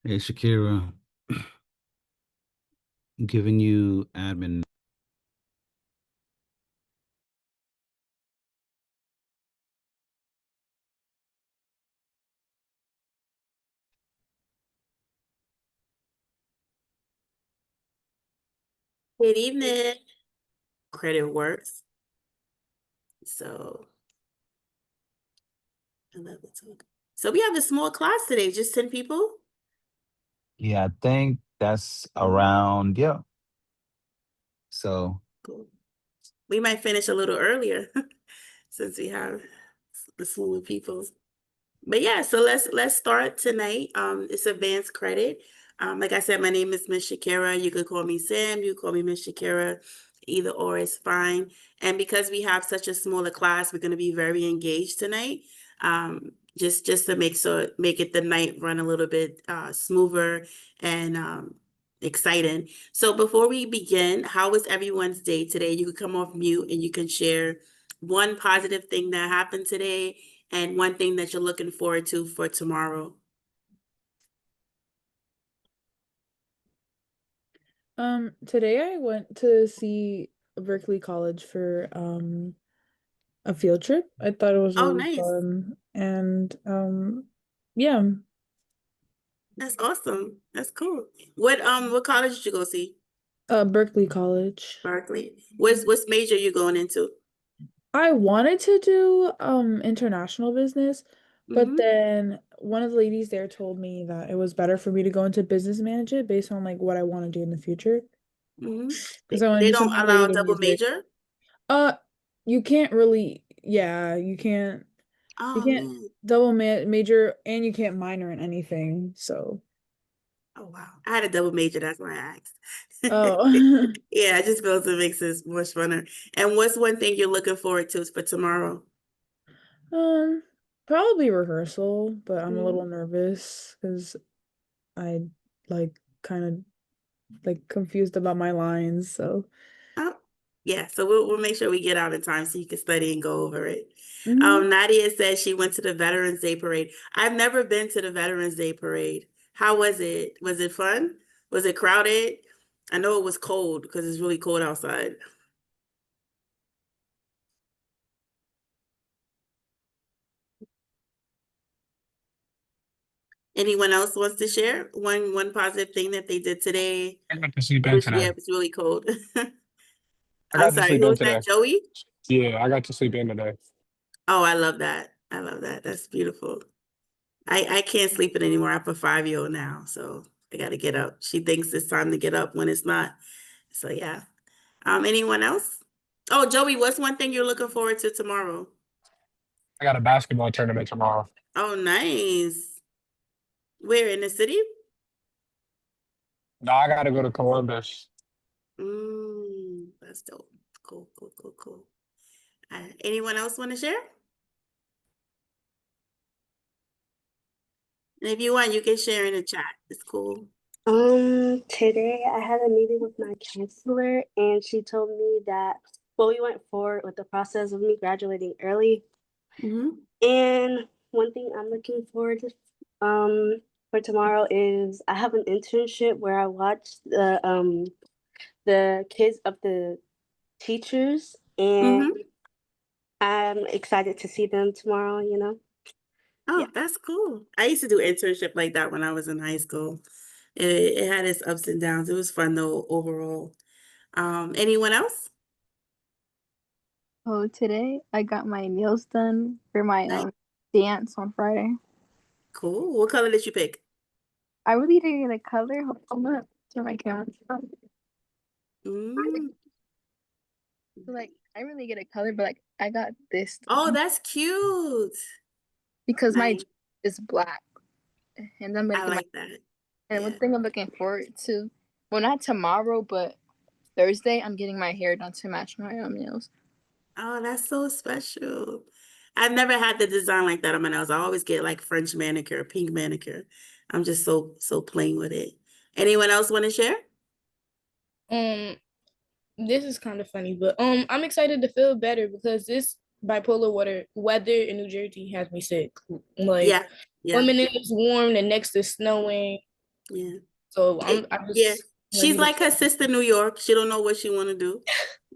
Hey, Shakira, giving you admin. Good evening. Credit works. So I love the talk. So we have a small class today, just 10 people. Yeah, I think that's Mhm. around, yeah. So Cool. We might finish a little earlier since we have the smaller people. But yeah, so let's start tonight. It's advanced credit. Like I said, my name is Miss Shakira. You could call me Sam. You call me Miss Shakira. Either or is fine. And because we have such a smaller class, we're going to be very engaged tonight. Just to make it the night run a little bit smoother and exciting. So before we begin, how was everyone's day today? You could come off mute and you can share one positive thing that happened today and one thing that you're looking forward to for tomorrow. Today I went to see Berkeley College for a field trip. I thought it was Oh, really nice. fun. And yeah, That's awesome. That's cool. What college did you go see? Berkeley College. Berkeley. What's major you going into? I wanted to do international business, but Mm-hmm. then one of the ladies there told me that it was better for me to go into business management based on like what I want to do in the future. Mm-hmm. Because I want to They do don't something allow related to double music. major? Uh, you can't really, yeah, you Oh can't man. double ma major and you can't minor in anything. So, Oh wow. I had a double major, that's why I asked. oh, Yeah, I just feel it makes this much funner. And what's one thing you're looking forward to for tomorrow? um, probably rehearsal, but I'm a little Mhm. nervous because I like kind of like confused about my lines. So, Oh, yeah. So we'll make sure we get out in time so you can study and go over it. mhm. Nadia says she went to the Veterans Day parade. I've never been to the Veterans Day parade. How was it? Was it fun? Was it crowded? I know it was cold because it's really cold outside. Anyone else wants to share one positive thing that they did today? I got to sleep It in was yeah, today. it was really cold. I I'm got to sorry, sleep who in was that? today. Joey? Yeah, I got to sleep in today. Oh, I love that. I love that. That's beautiful. I can't sleep it anymore. I have a 5-year-old now, so I got to get up. She thinks it's time to get up when it's not. So yeah. Anyone else? Oh, Joey, what's one thing you're looking forward to tomorrow? I got a basketball tournament tomorrow. Oh, nice. Where in the city? No, I got to go to Columbus. That's dope. Cool, cool, cool, cool. Anyone else want to share? And if you want, you can share in the chat. It's cool. Today I had a meeting with my counselor and she told me that we went forward with the process of me graduating early. Mm-hmm. And one thing I'm looking forward to for tomorrow is I have an internship where I watch the kids of the teachers and Mm-hmm. I'm excited to see them tomorrow, you know. Yeah. Oh, that's cool. I used to do internship like that when I was in high school. It had its ups and downs. It was fun though overall. Anyone else? Oh, today I got my nails done for my Nice. dance on Friday. Cool. What color did you pick? I really didn't get a color. Hold on, turn my camera on. Mm. So like I didn't really get a color, but like I got this Oh, done that's cute. because my Nice. dress is black, and I'm gonna I get my. like that. And one Yeah. thing I'm looking forward to, well, not tomorrow, but Thursday, I'm getting my hair done to match my nails. Oh, that's so special. I've never had the design like that on my nails. I always get like French manicure, pink manicure. I'm just so plain with it. Anyone else want to share? Um, this is kind of funny, but I'm excited to feel better because this bipolar weather in New Jersey has me sick. Like Yeah. Yeah. one minute it's warm, the next is snowing. Yeah. So It- I yeah. just She's ready to. like her sister New York. She don't know what she want to do.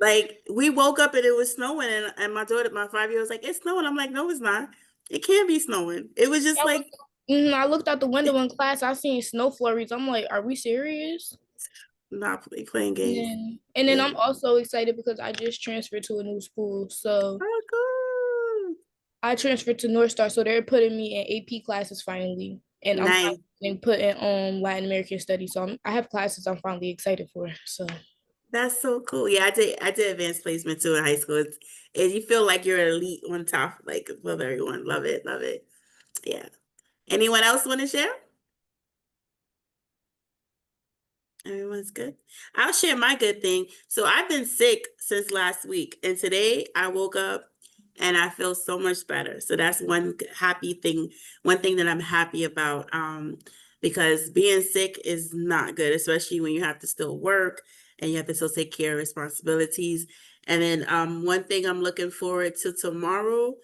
Like we woke up and it was snowing, and my daughter, my 5-year-old, was like, "It's snowing." I'm like, "No, it's not. It can't be snowing." It was just like I looked out the window in class. I seen snow flurries. I'm like, are we serious? not playing And games. then Yeah. I'm also excited because I just transferred to a new school. So Oh, cool. I transferred to North Star, so they're putting me in AP classes finally, and I'm Nice. finally getting put in Latin American studies. So I have classes I'm finally excited for. So That's so cool. Yeah, I did advanced placement too in high school. You feel like you're elite on top, like above everyone. Love it, love it. Yeah. Anyone else want to share? Everyone's good. I'll share my good thing. So I've been sick since last week, and today I woke up and I feel so much better. So that's one happy thing, one thing that I'm happy about. Because being sick is not good, especially when you have to still work and you have to still take care of responsibilities. And then one thing I'm looking forward to tomorrow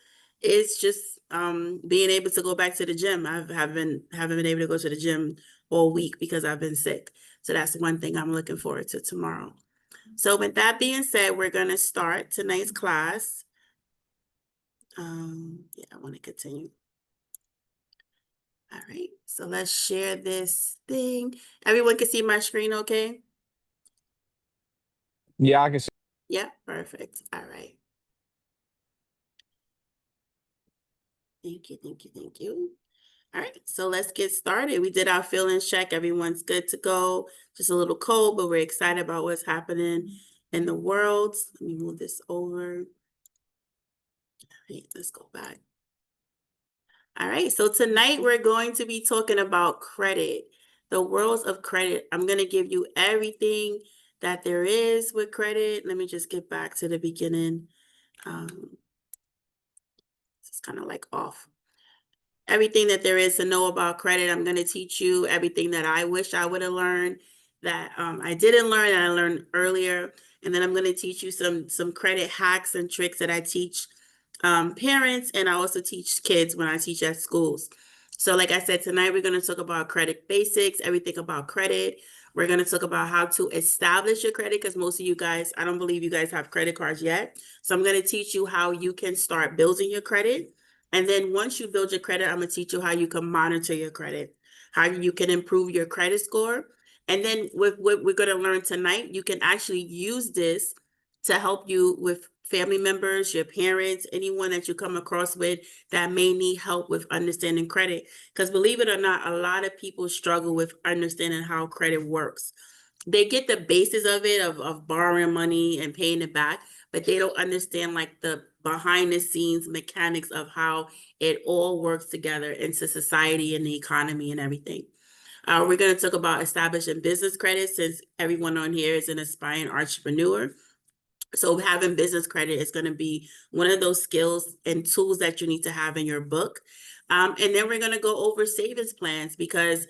is just being able to go back to the gym. Haven't been able to go to the gym all week because I've been sick. So that's one thing I'm looking forward to tomorrow. So with that being said, we're going to start tonight's class. Yeah, I want to continue. All right, so let's share this thing. Everyone can see my screen, okay? Yeah, I can see. Yeah, perfect. All right. Thank you, thank you, thank you. All right, so let's get started. We did our feelings check. Everyone's good to go. Just a little cold, but we're excited about what's happening in the world. Let me move this over. All right, let's go back. All right, so tonight we're going to be talking about credit, the worlds of credit. I'm going to give you everything that there is with credit. Let me just get back to the beginning. It's kind of like off. Everything that there is to know about credit, I'm going to teach you everything that I wish I would have learned that I didn't learn and I learned earlier. And then I'm going to teach you some credit hacks and tricks that I teach parents, and I also teach kids when I teach at schools. So like I said, tonight we're going to talk about credit basics, everything about credit. We're going to talk about how to establish your credit because most of you guys, I don't believe you guys have credit cards yet. So I'm going to teach you how you can start building your credit. And then once you build your credit, I'm going to teach you how you can monitor your credit, how you can improve your credit score. And then with what we're going to learn tonight, you can actually use this to help you with family members, your parents, anyone that you come across with that may need help with understanding credit. Because believe it or not, a lot of people struggle with understanding how credit works. They get the basis of it, of borrowing money and paying it back, but they don't understand like the behind the scenes mechanics of how it all works together into society and the economy and everything. We're going to talk about establishing business credit since everyone on here is an aspiring entrepreneur. So having business credit is going to be one of those skills and tools that you need to have in your book. And then we're going to go over savings plans because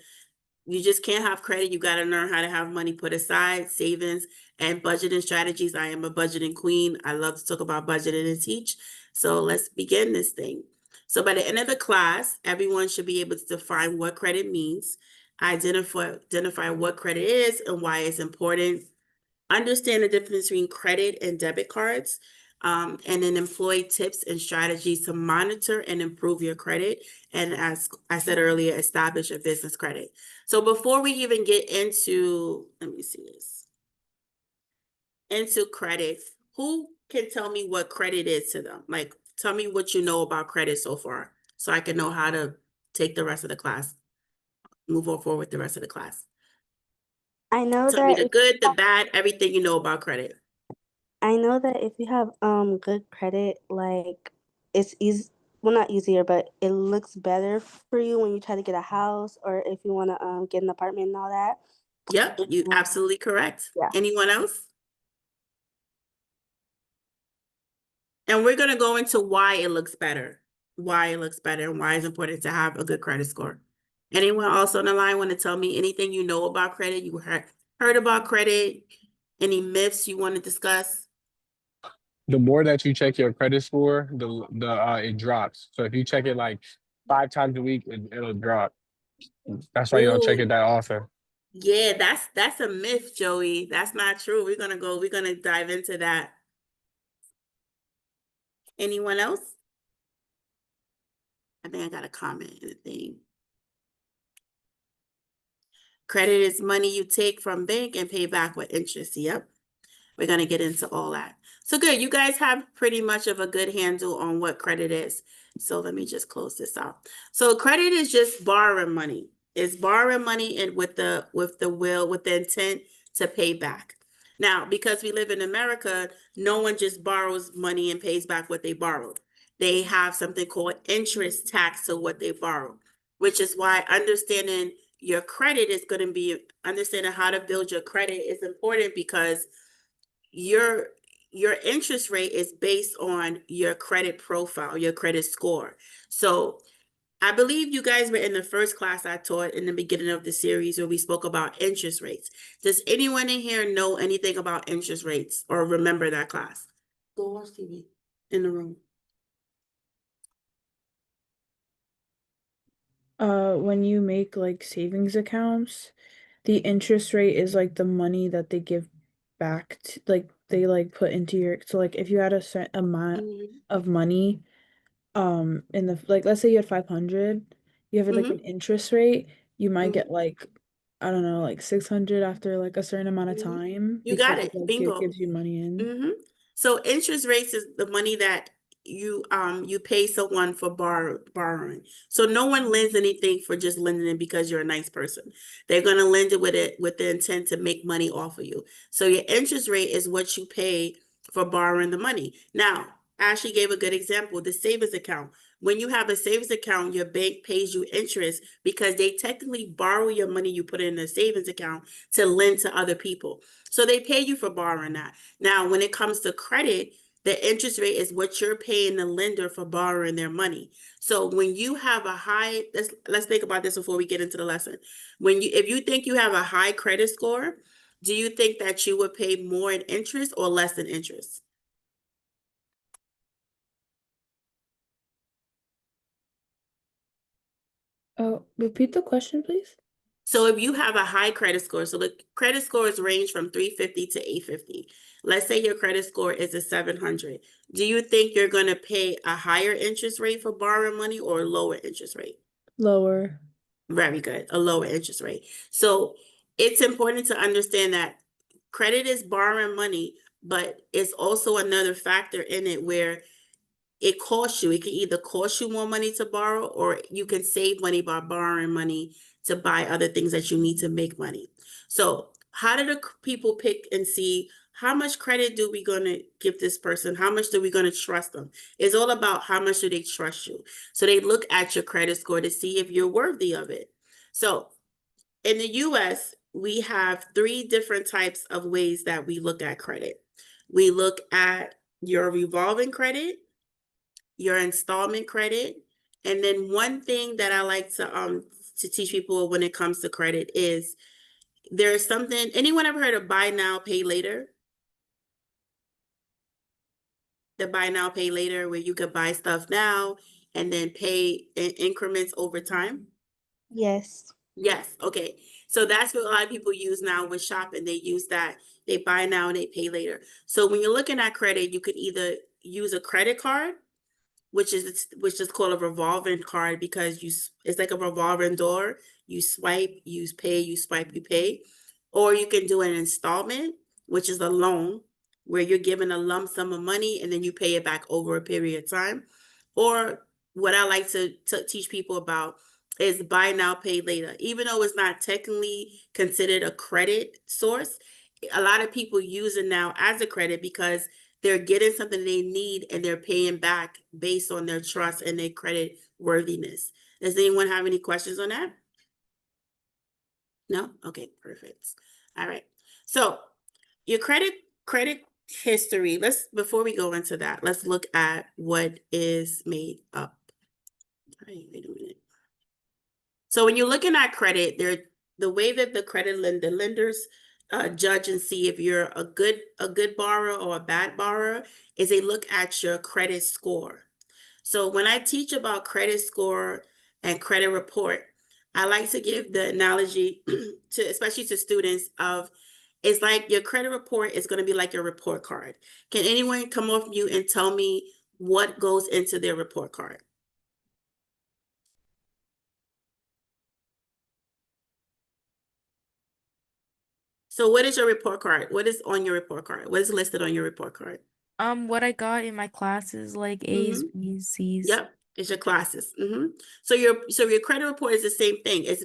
you just can't have credit. You got to learn how to have money put aside, savings, and budgeting strategies. I am a budgeting queen. I love to talk about budgeting and teach. So let's begin this thing. So by the end of the class, everyone should be able to define what credit means, identify what credit is and why it's important, understand the difference between credit and debit cards, and then employ tips and strategies to monitor and improve your credit. And as I said earlier, establish a business credit. So before we even get into, let me see this, into credit, who can tell me what credit is to them? Like, tell me what you know about credit so far so I can know how to take the rest of the class, move on forward with the rest of the class. I know Tell me that the if good, the bad, everything you know about credit. I know that if you have good credit, like it's easy, well, not easier, but it looks better for you when you try to get a house or if you want to get an apartment and all that. Yep, you absolutely correct. Yeah. Anyone else? And we're going to go into why it looks better, and why it's important to have a good credit score. Anyone else on the line want to tell me anything you know about credit? You heard about credit? Any myths you want to discuss? The more that you check your credit score, the it drops. So if you check it like 5 times a week, it'll drop. That's why you don't check it Ooh, that often. Yeah, that's a myth, Joey. That's not true. We're gonna dive into that. Anyone else? I think I got a comment in the thing. Credit is money you take from bank and pay back with interest. Yep. We're going to get into all that. So good. You guys have pretty much of a good handle on what credit is. So let me just close this out. So credit is just borrowing money. It's borrowing money and with the intent to pay back. Now, because we live in America, no one just borrows money and pays back what they borrowed. They have something called interest tax to what they borrow, which is why understanding your credit is going to be understanding how to build your credit is important, because your interest rate is based on your credit profile, your credit score. So I believe you guys were in the first class I taught in the beginning of the series where we spoke about interest rates. Does anyone in here know anything about interest rates or remember that class? Go watch TV in the room. When you make like savings accounts, the interest rate is like the money that they give back to, like they like put into your, so like if you had a certain amount of money in the, like let's say you had 500, you have like an interest rate, you might get like, I don't know, like 600 after like a certain amount of time You got because it. it like Bingo. gives you money in. So interest rates is the money that you pay someone for borrowing. So no one lends anything for just lending it because you're a nice person. They're going to lend it with the intent to make money off of you. So your interest rate is what you pay for borrowing the money. Now, Ashley gave a good example, the savings account. When you have a savings account, your bank pays you interest because they technically borrow your money you put in a savings account to lend to other people. So they pay you for borrowing that. Now, when it comes to credit, the interest rate is what you're paying the lender for borrowing their money. So when you have a high, let's think about this before we get into the lesson. If you think you have a high credit score, do you think that you would pay more in interest or less in interest? Oh, repeat the question, please. So if you have a high credit score, so the credit scores range from 350 to 850. Let's say your credit score is a 700. Do you think you're going to pay a higher interest rate for borrowing money or a lower interest rate? Lower. Very good, a lower interest rate. So it's important to understand that credit is borrowing money, but it's also another factor in it where it costs you. It can either cost you more money to borrow, or you can save money by borrowing money to buy other things that you need to make money. So how do the people pick and see how much credit do we going to give this person? How much do we going to trust them? It's all about how much do they trust you. So they look at your credit score to see if you're worthy of it. So in the US, we have 3 different types of ways that we look at credit. We look at your revolving credit, your installment credit. And then one thing that I like to teach people when it comes to credit is there's something, anyone ever heard of buy now, pay later? The buy now, pay later, where you could buy stuff now and then pay in increments over time? Yes. Yes. Okay. So that's what a lot of people use now with shopping. They use that. They buy now and they pay later. So when you're looking at credit, you could either use a credit card, which is called a revolving card, because it's like a revolving door. You swipe, you pay, you swipe, you pay. Or you can do an installment, which is a loan, where you're given a lump sum of money and then you pay it back over a period of time. Or what I like to teach people about is buy now, pay later. Even though it's not technically considered a credit source, a lot of people use it now as a credit because they're getting something they need and they're paying back based on their trust and their credit worthiness. Does anyone have any questions on that? No? Okay, perfect. All right. So your credit history, before we go into that, let's look at what is made up. All right, wait a minute. So when you're looking at credit, the way that the lenders judge and see if you're a good borrower or a bad borrower is they look at your credit score. So when I teach about credit score and credit report, I like to give the analogy to, especially to students, of it's like your credit report is going to be like your report card. Can anyone come off mute and tell me what goes into their report card? So what is your report card? What is on your report card? What is listed on your report card? What I got in my classes, like A's, B's, C's. Yep, it's your classes. So your credit report is the same thing. It's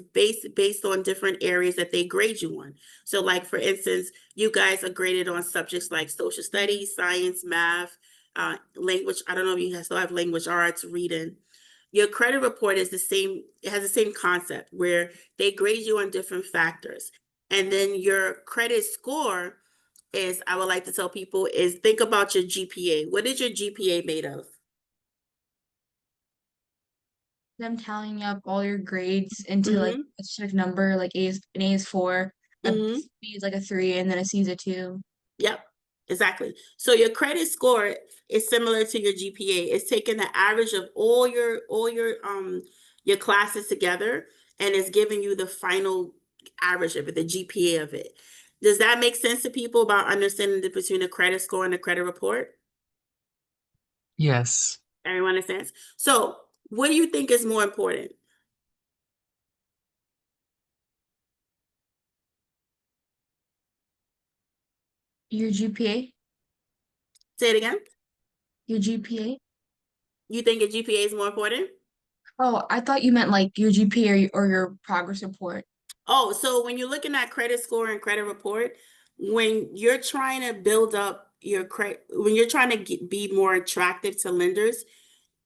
based on different areas that they grade you on. So like for instance, you guys are graded on subjects like social studies, science, math, language. I don't know if you still have language arts, reading. Your credit report is the same. It has the same concept where they grade you on different factors. And then your credit score is, I would like to tell people, is think about your GPA. What is your GPA made of? Them tallying up all your grades into like a specific number, like an A is 4, a B is like a 3, and then a C is a 2. Yep, exactly. So your credit score is similar to your GPA. It's taking the average of all your your classes together, and it's giving you the final average of it, the GPA of it. Does that make sense to people about understanding the difference between a credit score and a credit report? Yes. Everyone understands? So what do you think is more important? Your GPA? Say it again. Your GPA? You think your GPA is more important? Oh, I thought you meant like your GPA or your progress report. Oh, so when you're looking at credit score and credit report, when you're trying to build up your credit, when you're trying to be more attractive to lenders,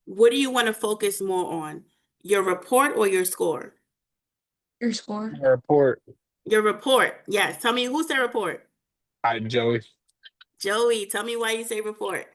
what do you want to focus more on? Your report or your score? Your score. My report. Your report. Yes. Tell me, who said report? Joey. Joey, tell me why you say report.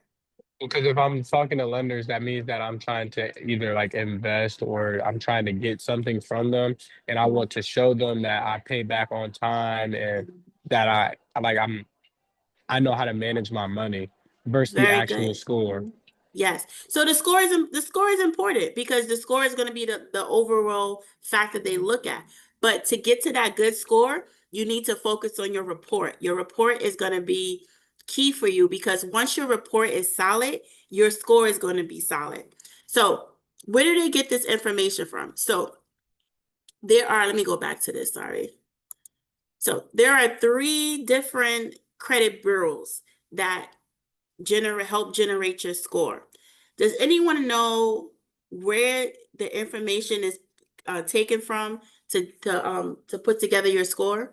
Because if I'm talking to lenders, that means that I'm trying to either like invest or I'm trying to get something from them, and I want to show them that I pay back on time and that I know how to manage my money versus the Very actual good. score. Yes. So the score is important because the score is going to be the overall fact that they look at. But to get to that good score, you need to focus on your report. Your report is going to be key for you because once your report is solid, your score is going to be solid. So where do they get this information from? So let me go back to this, sorry. So there are 3 different credit bureaus that help generate your score. Does anyone know where the information is taken from to put together your score?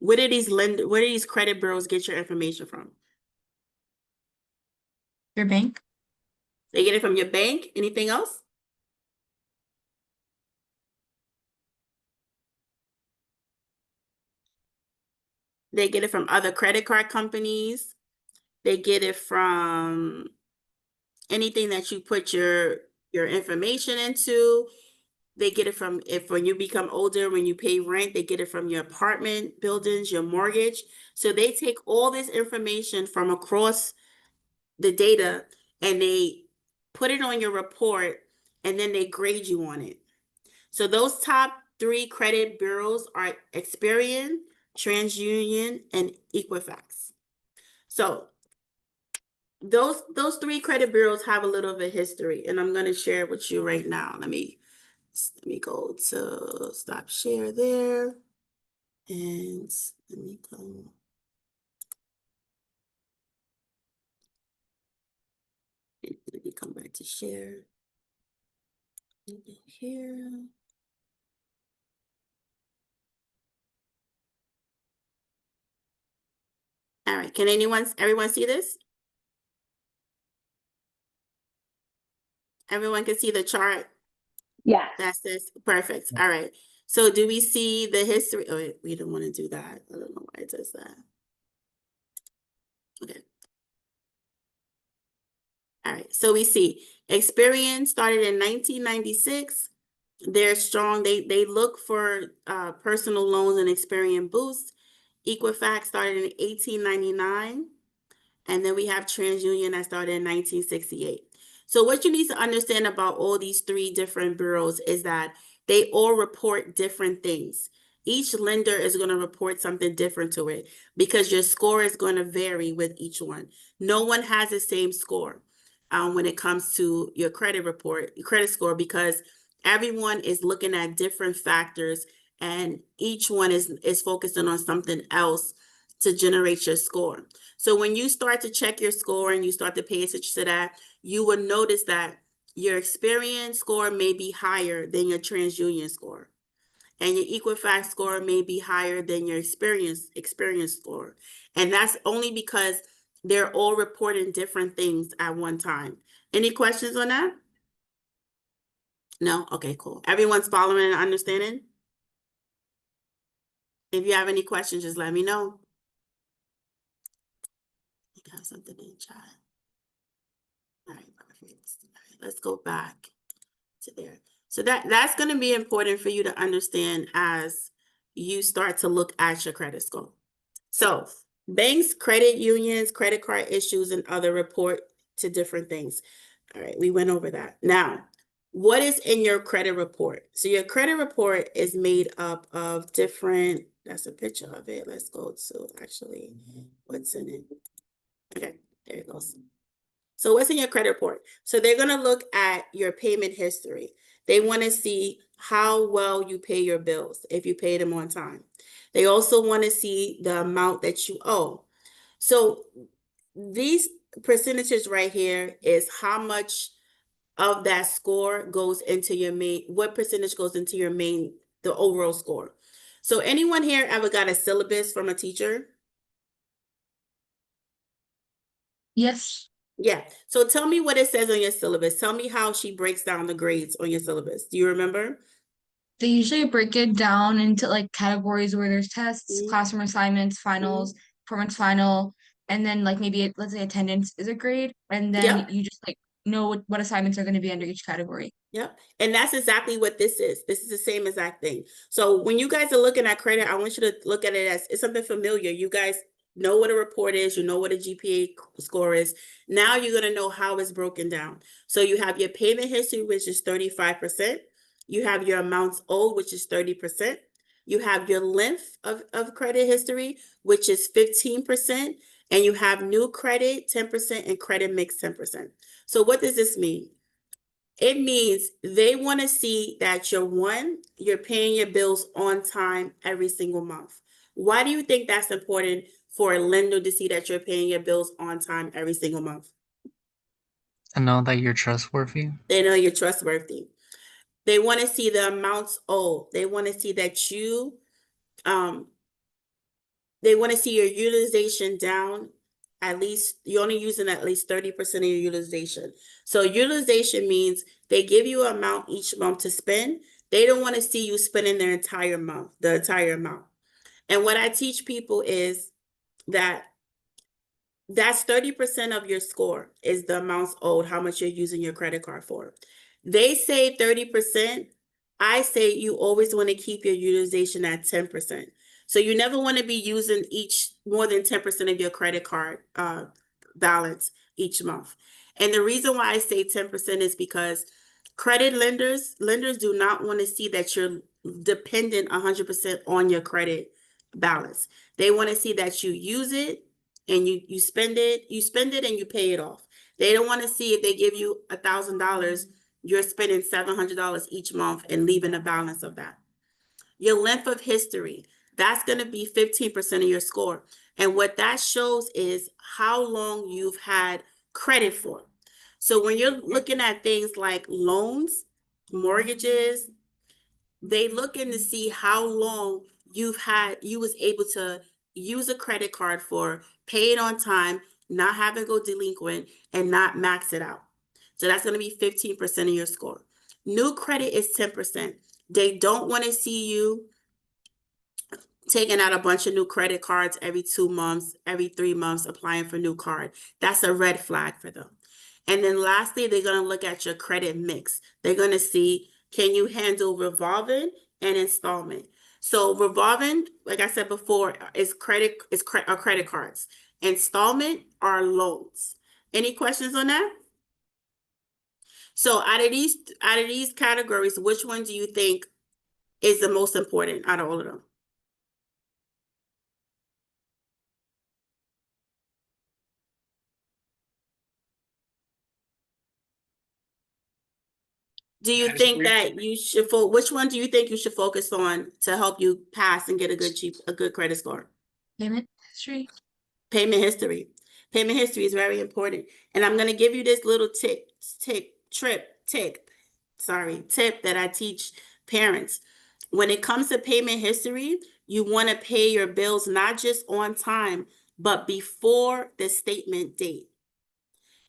Where do these credit bureaus get your information from? Your bank? They get it from your bank. Anything else? They get it from other credit card companies. They get it from anything that you put your information into. They get it from, if when you become older, when you pay rent, they get it from your apartment buildings, your mortgage. So they take all this information from across the data and they put it on your report and then they grade you on it. So those top 3 credit bureaus are Experian, TransUnion, and Equifax. So those 3 credit bureaus have a little of a history, and I'm going to share it with you right now. Let me go to stop share there, and let me go. Let me come back to share here. All right, can everyone see this? Everyone can see the chart? Yes. That's this. Perfect. All right. So do we see the history? Oh, wait, we don't want to do that. I don't know why it does that. Okay. All right. So we see Experian started in 1996. They're strong. They look for personal loans and Experian Boost. Equifax started in 1899. And then we have TransUnion that started in 1968. So what you need to understand about all these 3 different bureaus is that they all report different things. Each lender is going to report something different to it because your score is going to vary with each one. No one has the same score when it comes to your credit report, your credit score, because everyone is looking at different factors and each one is focusing on something else to generate your score. So when you start to check your score and you start to pay attention to that, you will notice that your experience score may be higher than your TransUnion score. And your Equifax score may be higher than your experience score. And that's only because they're all reporting different things at one time. Any questions on that? No? Okay, cool. Everyone's following and understanding? If you have any questions, just let me know. I have something in chat. All right, perfect. All right, let's go back to there. So that's going to be important for you to understand as you start to look at your credit score. So banks, credit unions, credit card issues, and other report to different things. All right, we went over that. Now, what is in your credit report? So your credit report is made up of different, that's a picture of it. Let's go to actually what's in it. Okay, there it goes. So what's in your credit report? So they're going to look at your payment history. They want to see how well you pay your bills, if you pay them on time. They also want to see the amount that you owe. So these percentages right here is how much of that score goes into your main, what percentage goes into your main, the overall score. So anyone here ever got a syllabus from a teacher? Yes. Yeah. So tell me what it says on your syllabus. Tell me how she breaks down the grades on your syllabus. Do you remember? They usually break it down into like categories where there's tests, Mhm. classroom assignments, finals, performance final, and then like maybe let's say attendance is a grade, and then Yep. you just like know what assignments are going to be under each category. Yep. And that's exactly what this is. This is the same exact thing. So when you guys are looking at credit, I want you to look at it as it's something familiar. You guys know what a report is, you know what a GPA score is. Now you're going to know how it's broken down. So you have your payment history, which is 35%. You have your amounts owed, which is 30%. You have your length of credit history, which is 15%. And you have new credit, 10%, and credit mix, 10%. So what does this mean? It means they want to see that you're paying your bills on time every single month. Why do you think that's important for a lender to see that you're paying your bills on time every single month? To know that you're trustworthy. They know you're trustworthy. They want to see the amounts owed. They want to see that they want to see your utilization down. At least you're only using at least 30% of your utilization. So utilization means they give you an amount each month to spend. They don't want to see you spending the entire amount. And what I teach people is that that's 30% of your score is the amounts owed, how much you're using your credit card for. They say 30%. I say you always want to keep your utilization at 10%. So you never want to be using more than 10% of your credit card balance each month. And the reason why I say 10% is because lenders do not want to see that you're dependent 100% on your credit balance. They want to see that you use it and you spend it and you pay it off. They don't want to see if they give you $1,000, you're spending $700 each month and leaving a balance of that. Your length of history, that's going to be 15% of your score. And what that shows is how long you've had credit for. So when you're looking at things like loans, mortgages, they looking to see how long you was able to use a credit card for, pay it on time, not have it go delinquent, and not max it out. So that's going to be 15% of your score. New credit is 10%. They don't want to see you taking out a bunch of new credit cards every 2 months, every 3 months, applying for new card. That's a red flag for them. And then lastly, they're going to look at your credit mix. They're going to see, can you handle revolving and installment? So revolving, like I said before, are credit cards. Installment are loans. Any questions on that? So out of these categories, which one do you think is the most important out of all of them? Do you think that you should which one do you think you should focus on to help you pass and get a good credit score? Payment history. Payment history. Payment history is very important. And I'm going to give you this little tip that I teach parents. When it comes to payment history, you want to pay your bills not just on time, but before the statement date.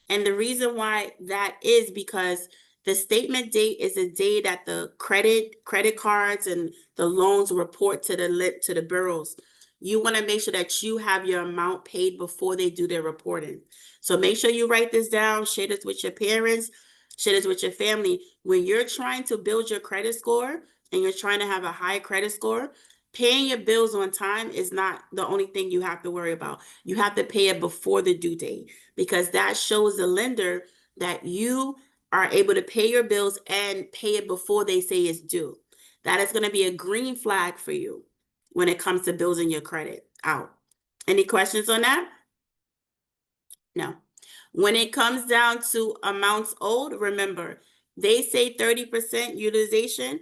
And the reason why that is because the statement date is a day that the credit cards and the loans report to the bureaus. You want to make sure that you have your amount paid before they do their reporting. So make sure you write this down, share this with your parents, share this with your family. When you're trying to build your credit score and you're trying to have a high credit score, paying your bills on time is not the only thing you have to worry about. You have to pay it before the due date, because that shows the lender that you are able to pay your bills and pay it before they say it's due. That is going to be a green flag for you when it comes to building your credit out. Any questions on that? No. When it comes down to amounts owed, remember, they say 30% utilization.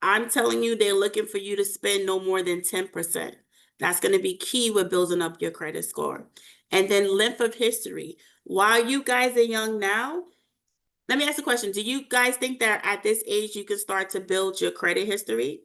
I'm telling you, they're looking for you to spend no more than 10%. That's going to be key with building up your credit score. And then length of history. While you guys are young now, let me ask a question. Do you guys think that at this age you can start to build your credit history?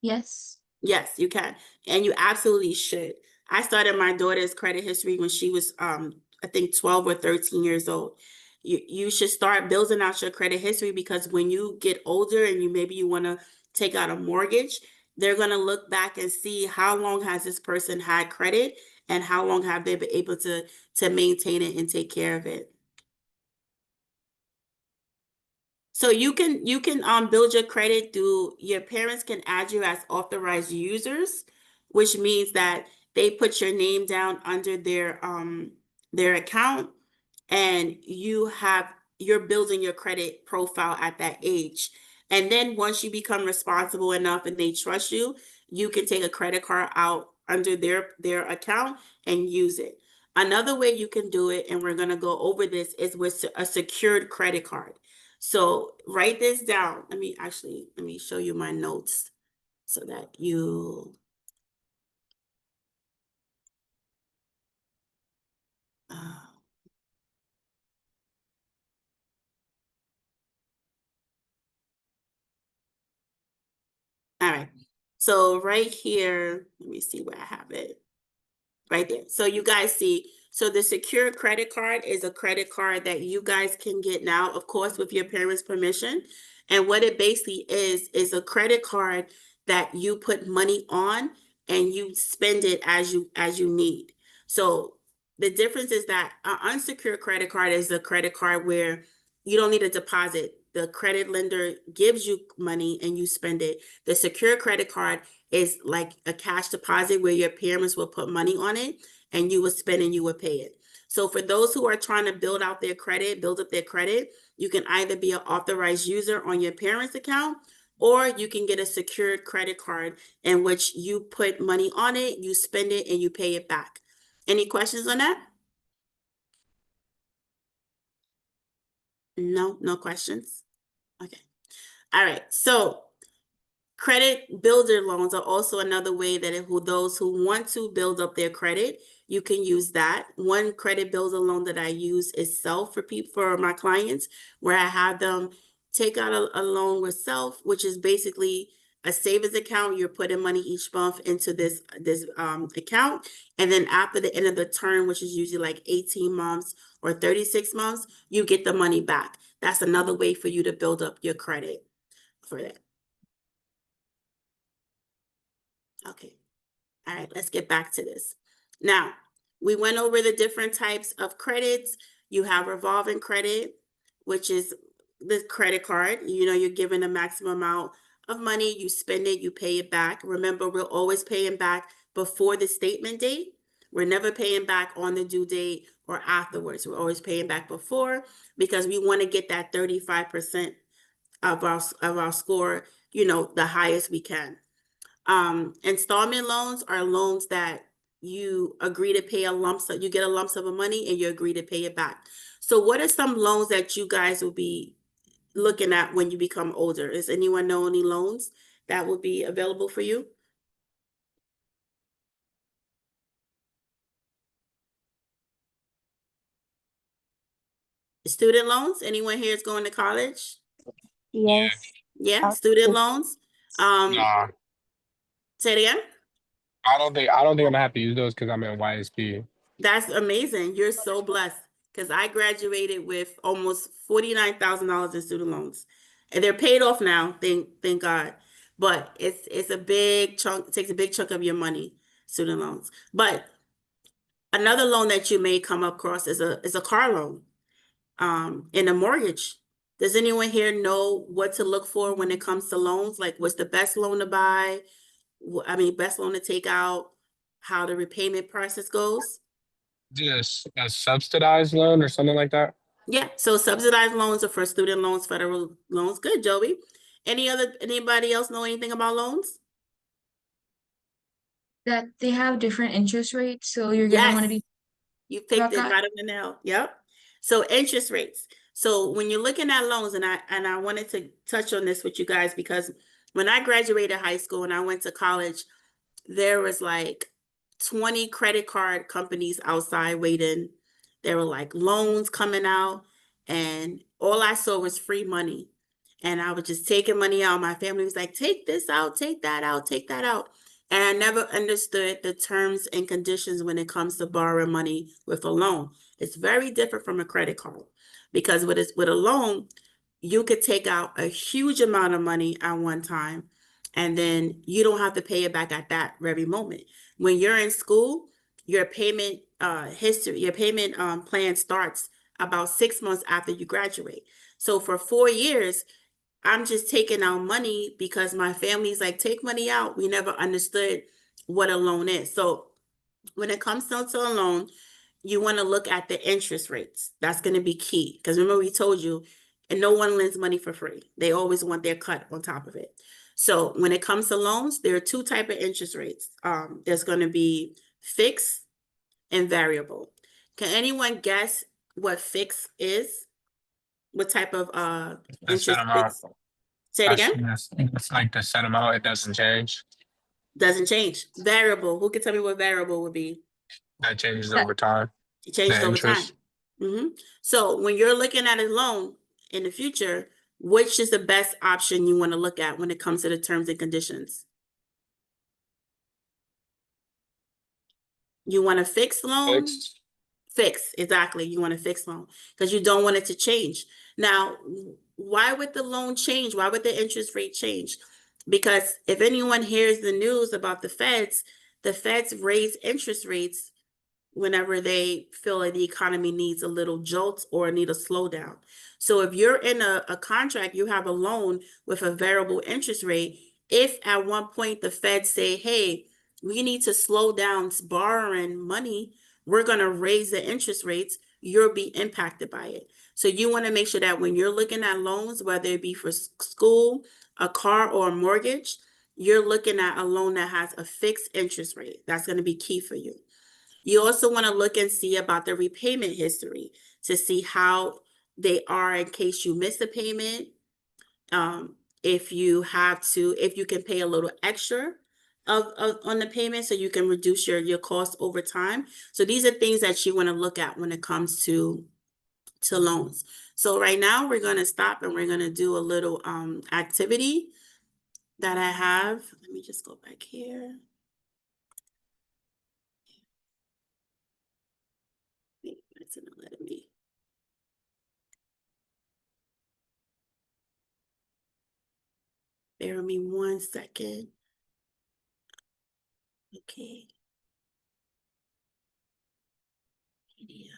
Yes. Yes, you can. And you absolutely should. I started my daughter's credit history when she was I think 12 or 13 years old. You should start building out your credit history, because when you get older and maybe you want to take out a mortgage, they're going to look back and see how long has this person had credit and how long have they been able to maintain it and take care of it. So you can build your credit through, your parents can add you as authorized users, which means that they put your name down under their account, and you're building your credit profile at that age. And then once you become responsible enough and they trust you, you can take a credit card out under their account and use it. Another way you can do it, and we're going to go over this, is with a secured credit card. So write this down. Let me show you my notes so that you all right. So right here, let me see where I have it. Right there. So you guys see, so the secure credit card is a credit card that you guys can get now, of course, with your parents' permission. And what it basically is a credit card that you put money on and you spend it as you need. So the difference is that an unsecured credit card is a credit card where you don't need a deposit. The credit lender gives you money and you spend it. The secure credit card is like a cash deposit where your parents will put money on it and you will spend and you will pay it. So for those who are trying to build up their credit, you can either be an authorized user on your parents' account, or you can get a secured credit card in which you put money on it, you spend it, and you pay it back. Any questions on that? No questions? Okay. All right. So credit builder loans are also another way that those who want to build up their credit, you can use that. One credit builder loan that I use is S.O.A.R for my clients, where I have them take out a loan with S.O.A.R, which is basically a savings account. You're putting money each month into this account, and then after the end of the term, which is usually like 18 months or 36 months, you get the money back. That's another way for you to build up your credit for that. Okay. All right, let's get back to this. Now, we went over the different types of credits. You have revolving credit, which is the credit card. You know, you're given a maximum amount of money, you spend it, you pay it back. Remember, we're always paying back before the statement date. We're never paying back on the due date or afterwards. We're always paying back before, because we want to get that 35% of our score, you know, the highest we can. Installment loans are loans that you agree to pay a lump sum, you get a lump sum of money and you agree to pay it back. So what are some loans that you guys will be looking at when you become older? Does anyone know any loans that will be available for you? Student loans? Anyone here is going to college? Yes. Yeah, I'll student take loans. Nah, Say it again. I don't think I'm gonna have to use those because I'm in YSP. That's amazing. You're so blessed because I graduated with almost $49,000 in student loans, and they're paid off now. Thank God. But it's a big chunk. It takes a big chunk of your money, student loans. But another loan that you may come across is a car loan, and a mortgage. Does anyone here know what to look for when it comes to loans? Like, what's the best loan to buy? I mean, best loan to take out? How the repayment process goes? Just a subsidized loan or something like that. Yeah, so subsidized loans are for student loans, federal loans. Good, Joey. Anybody else know anything about loans? That they have different interest rates, so you're gonna want to Yes, be you picked about it that. right on the nail. Yep. So interest rates. So when you're looking at loans, and I wanted to touch on this with you guys because when I graduated high school and I went to college, there was like 20 credit card companies outside waiting. There were like loans coming out, and all I saw was free money. And I was just taking money out. My family was like, take this out, take that out, take that out. And I never understood the terms and conditions when it comes to borrowing money with a loan. It's very different from a credit card because with a loan, you could take out a huge amount of money at one time and then you don't have to pay it back at that very moment. When you're in school, your payment plan starts about 6 months after you graduate. So for 4 years, I'm just taking out money because my family's like, take money out. We never understood what a loan is. So when it comes down to a loan, you want to look at the interest rates. That's going to be key. Because remember, we told you, and no one lends money for free. They always want their cut on top of it. So when it comes to loans, there are two type of interest rates. There's going to be fixed and variable. Can anyone guess what fixed is? What type of The set interest amount. fixed? Say it again. It's like the set amount. It doesn't change. Doesn't change. Variable. Who can tell me what variable would be? That changes over time. It The changes over time. interest. So when you're looking at a loan in the future, which is the best option you want to look at when it comes to the terms and conditions? You want a fixed loan? Fixed. Fixed, exactly. You want a fixed loan because you don't want it to change. Now, why would the loan change? Why would the interest rate change? Because if anyone hears the news about the Feds raise interest rates whenever they feel like the economy needs a little jolt or need a slowdown. So if you're in a contract, you have a loan with a variable interest rate. If at one point the Fed say, hey, we need to slow down borrowing money, we're going to raise the interest rates, you'll be impacted by it. So you want to make sure that when you're looking at loans, whether it be for school, a car, or a mortgage, you're looking at a loan that has a fixed interest rate. That's going to be key for you. You also want to look and see about the repayment history to see how they are in case you miss a payment. If you can pay a little extra on the payment so you can reduce your cost over time. So these are things that you want to look at when it comes to loans. So right now we're going to stop and we're going to do a little activity that I have. Let me just go back here. It's not letting me. Bear with me 1 second. Okay. PDF.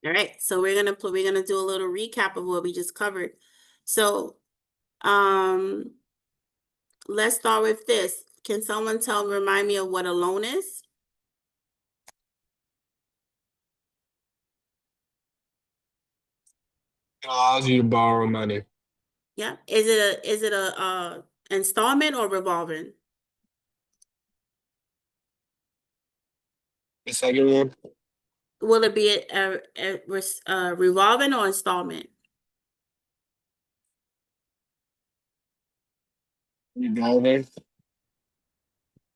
All right, so we're gonna do a little recap of what we just covered. So, let's start with this. Can someone remind me of what a loan is? It allows you to borrow money. Yeah. Is it a installment or revolving? The second one, Will it be a revolving or installment? revolving.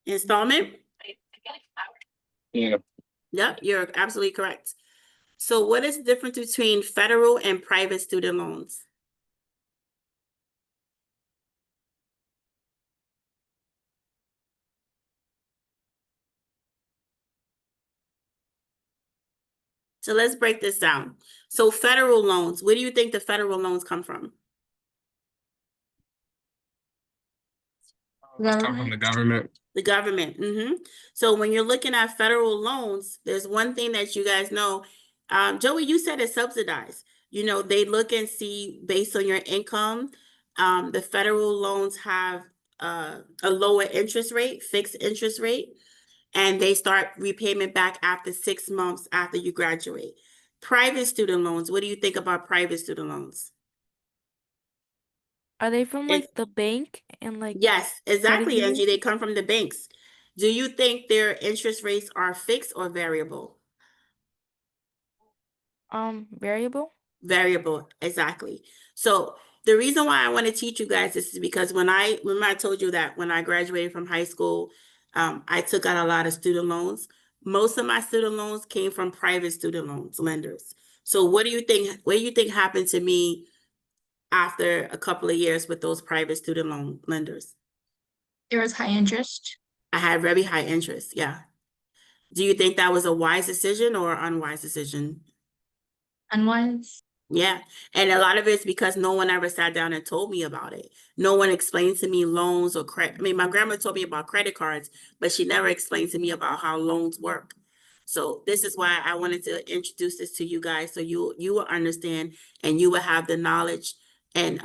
Installment? Yeah. Yep, you're absolutely correct. So what is the difference between federal and private student loans? So let's break this down. So federal loans, where do you think the federal loans come from? Come from the government. The government. So when you're looking at federal loans, there's one thing that you guys know. Joey, you said it's subsidized. You know, they look and see based on your income. The federal loans have a lower interest rate, fixed interest rate, and they start repayment back after 6 months after you graduate. Private student loans, what do you think about private student loans? Are they from It's, like the bank and like yes, credit exactly, unions? Angie. They come from the banks. Do you think their interest rates are fixed or variable? Variable? Variable, exactly. So the reason why I want to teach you guys this is because remember I told you that when I graduated from high school, I took out a lot of student loans. Most of my student loans came from private student loans lenders. So what do you think? What do you think happened to me after a couple of years with those private student loan lenders? There was high interest. I had very high interest. Yeah. Do you think that was a wise decision or unwise decision? Unwise. Yeah. And a lot of it's because no one ever sat down and told me about it. No one explained to me loans or credit. I mean, my grandma told me about credit cards, but she never explained to me about how loans work. So this is why I wanted to introduce this to you guys so you will understand and you will have the knowledge and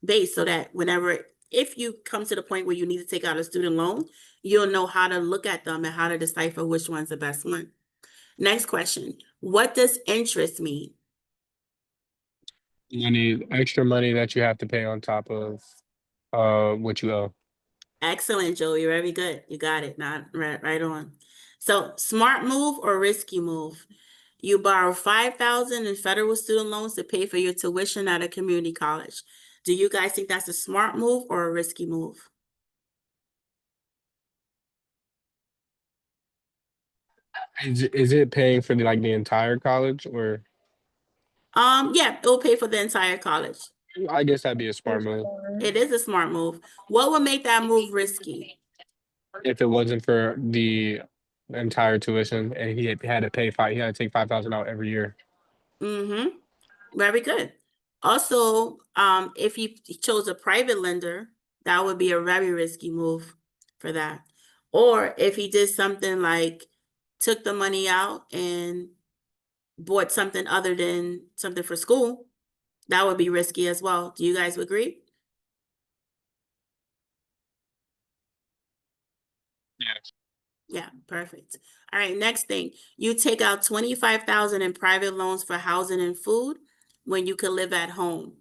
base so that if you come to the point where you need to take out a student loan, you'll know how to look at them and how to decipher which one's the best one. Next question. What does interest mean? Extra money that you have to pay on top of what you owe. Excellent, Joey. Very good. You got it. Not right on. So, smart move or risky move? You borrow $5,000 in federal student loans to pay for your tuition at a community college. Do you guys think that's a smart move or a risky move? Is it paying for the entire college or? Yeah, it will pay for the entire college. I guess that'd be a smart move. It is a smart move. What would make that move risky? If it wasn't for the entire tuition and he had to he had to take 5,000 out every year. Mm-hmm. Very good. Also, if you chose a private lender, that would be a very risky move for that. Or if he did something like took the money out and bought something other than something for school, that would be risky as well. Do you guys agree? Yes. Yeah, perfect. All right, next thing. You take out 25,000 in private loans for housing and food when you could live at home.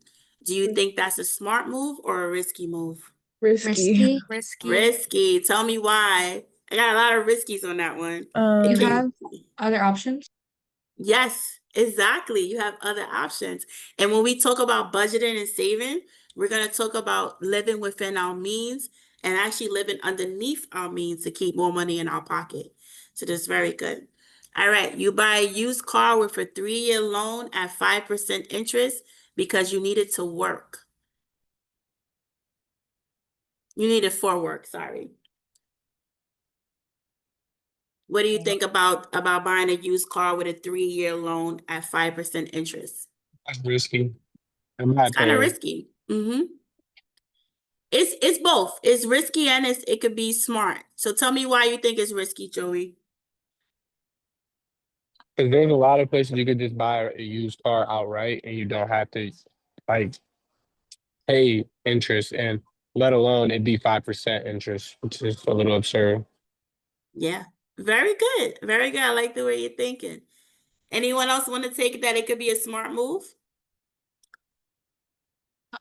Do you think that's a smart move or a risky move? Risky. Risky. Tell me why. I got a lot of riskies on that one. You have other options? Yes, exactly. You have other options. And when we talk about budgeting and saving, we're going to talk about living within our means and actually living underneath our means to keep more money in our pocket. So that's very good. All right. You buy a used car with a 3-year loan at 5% interest because you need it to work. You need it for work, sorry. What do you think about buying a used car with a 3-year loan at 5% interest? That's risky. I'm not It's kind of paying. risky. It's both. It's risky and it could be smart. So tell me why you think it's risky, Joey. Because there's a lot of places you could just buy a used car outright and you don't have to like pay interest, and let alone it be 5% interest, which is a little absurd. Yeah, very good. Very good. I like the way you're thinking. Anyone else want to take that? It could be a smart move.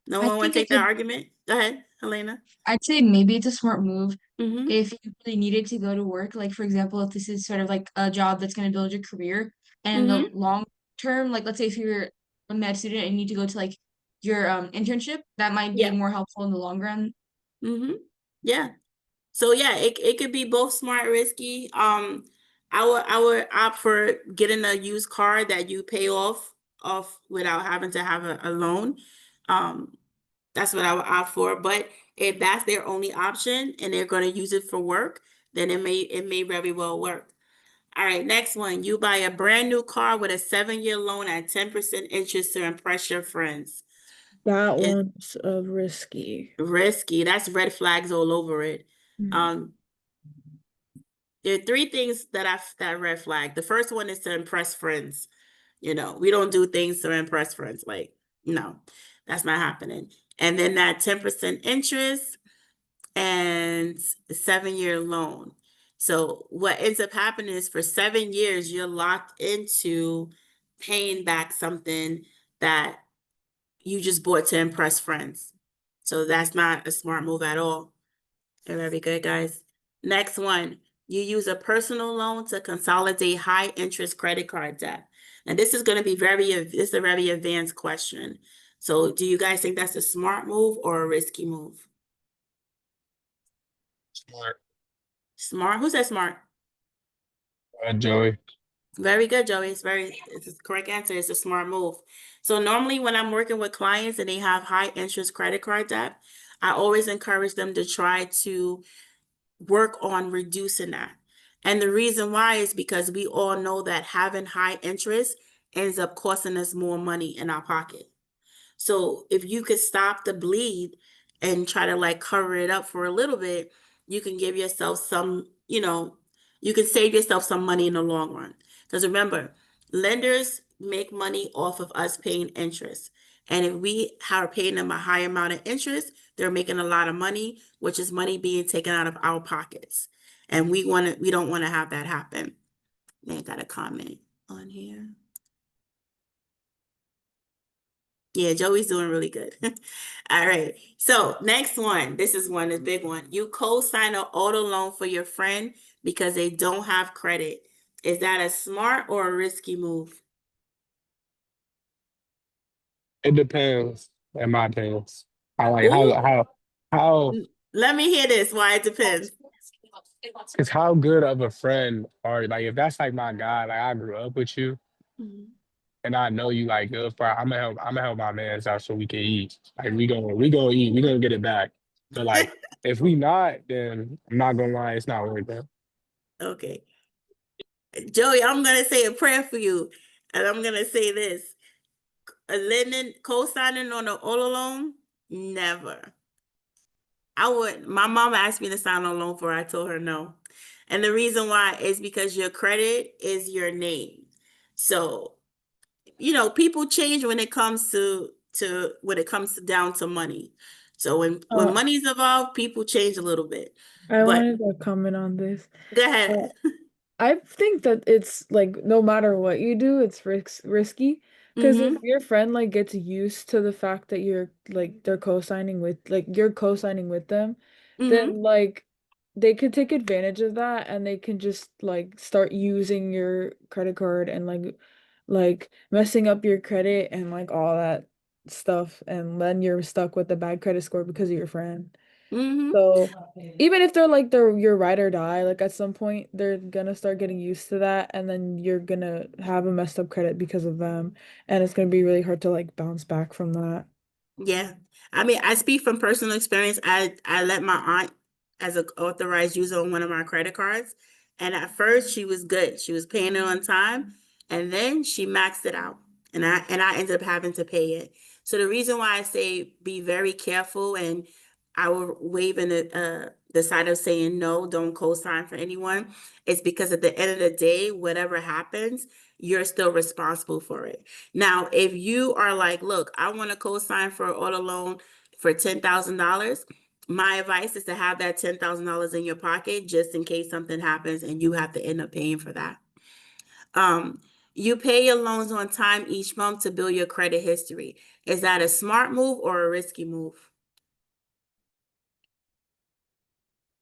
No I one want think to take it's that a argument? Go ahead, Helena. I'd say maybe it's a smart move Mm-hmm. if you really needed to go to work. Like, for example, if this is sort of like a job that's going to build your career, and in the Mm-hmm. long term, like let's say if you're a med student and you need to go to like your internship, that might be Yeah. more helpful in the long run. Mm-hmm. Yeah. So yeah, it could be both smart, risky. I would opt for getting a used car that you pay off without having to have a loan. Um, that's what I would opt for. But if that's their only option and they're going to use it for work, then it may very well work. All right, next one. You buy a brand new car with a 7-year loan at 10% interest to impress your friends. That It's one's risky. risky. That's red flags all over it. Um, there are three things that red flag. The first one is to impress friends. We don't do things to impress friends. Like, no, that's not happening. And then that 10% interest and the 7-year loan. So what ends up happening is for 7 years, you're locked into paying back something that you just bought to impress friends. So that's not a smart move at all. Very good, guys. Next one, you use a personal loan to consolidate high interest credit card debt. And this is going to be this is a very advanced question. So do you guys think that's a smart move or a risky move? Smart. Smart? Who said smart? Joey. Very good, Joey. It's the correct answer. It's a smart move. So normally when I'm working with clients and they have high interest credit card debt, I always encourage them to try to work on reducing that. And the reason why is because we all know that having high interest ends up costing us more money in our pocket. So if you could stop the bleed and try to like cover it up for a little bit, you can give yourself you can save yourself some money in the long run. Because remember, lenders make money off of us paying interest. And if we are paying them a high amount of interest, they're making a lot of money, which is money being taken out of our pockets. And we don't want to have that happen. I got a comment on here. Yeah, Joey's doing really good. All right. So next one. This is a big one. You co-sign an auto loan for your friend because they don't have credit. Is that a smart or a risky move? It depends, in my opinion. I like Ooh, how let me hear this. Why it depends. it's how good of a friend are you. Like if that's like my guy, like I grew up with you Mhm. and I know you like good for I'm gonna help my man's out so we can eat. Like we gonna eat, we gonna get it back. But like if we not, then I'm not gonna lie, it's not worth it. Okay. Joey, I'm gonna say a prayer for you. And I'm gonna say this. Co-signing on an auto loan? Never. My mom asked me to sign on loan for her. I told her no. And the reason why is because your credit is your name. So, people change when it comes down to money. So when Uh, money's involved, people change a little bit. I But wanted to comment on this. go Uh, ahead. I think that it's like no matter what you do, it's risky because if Mm-hmm. your friend like gets used to the fact that you're co-signing with them, Mm-hmm. then like they could take advantage of that and they can just like start using your credit card and like messing up your credit and like all that stuff and then you're stuck with a bad credit score because of your friend. Mm-hmm. So even if they're your ride or die, like at some point they're gonna start getting used to that, and then you're gonna have a messed up credit because of them, and it's gonna be really hard to like bounce back from that. Yeah. I mean, I speak from personal experience. I let my aunt as an authorized user on one of my credit cards. And at first she was good. She was paying it on time. And then she maxed it out. And I ended up having to pay it. So the reason why I say be very careful and I will waive in the side of saying no, don't co-sign for anyone, is because at the end of the day, whatever happens, you're still responsible for it. Now, if you are like, look, I want to co-sign for an auto loan for $10,000, my advice is to have that $10,000 in your pocket just in case something happens and you have to end up paying for that. You pay your loans on time each month to build your credit history. Is that a smart move or a risky move?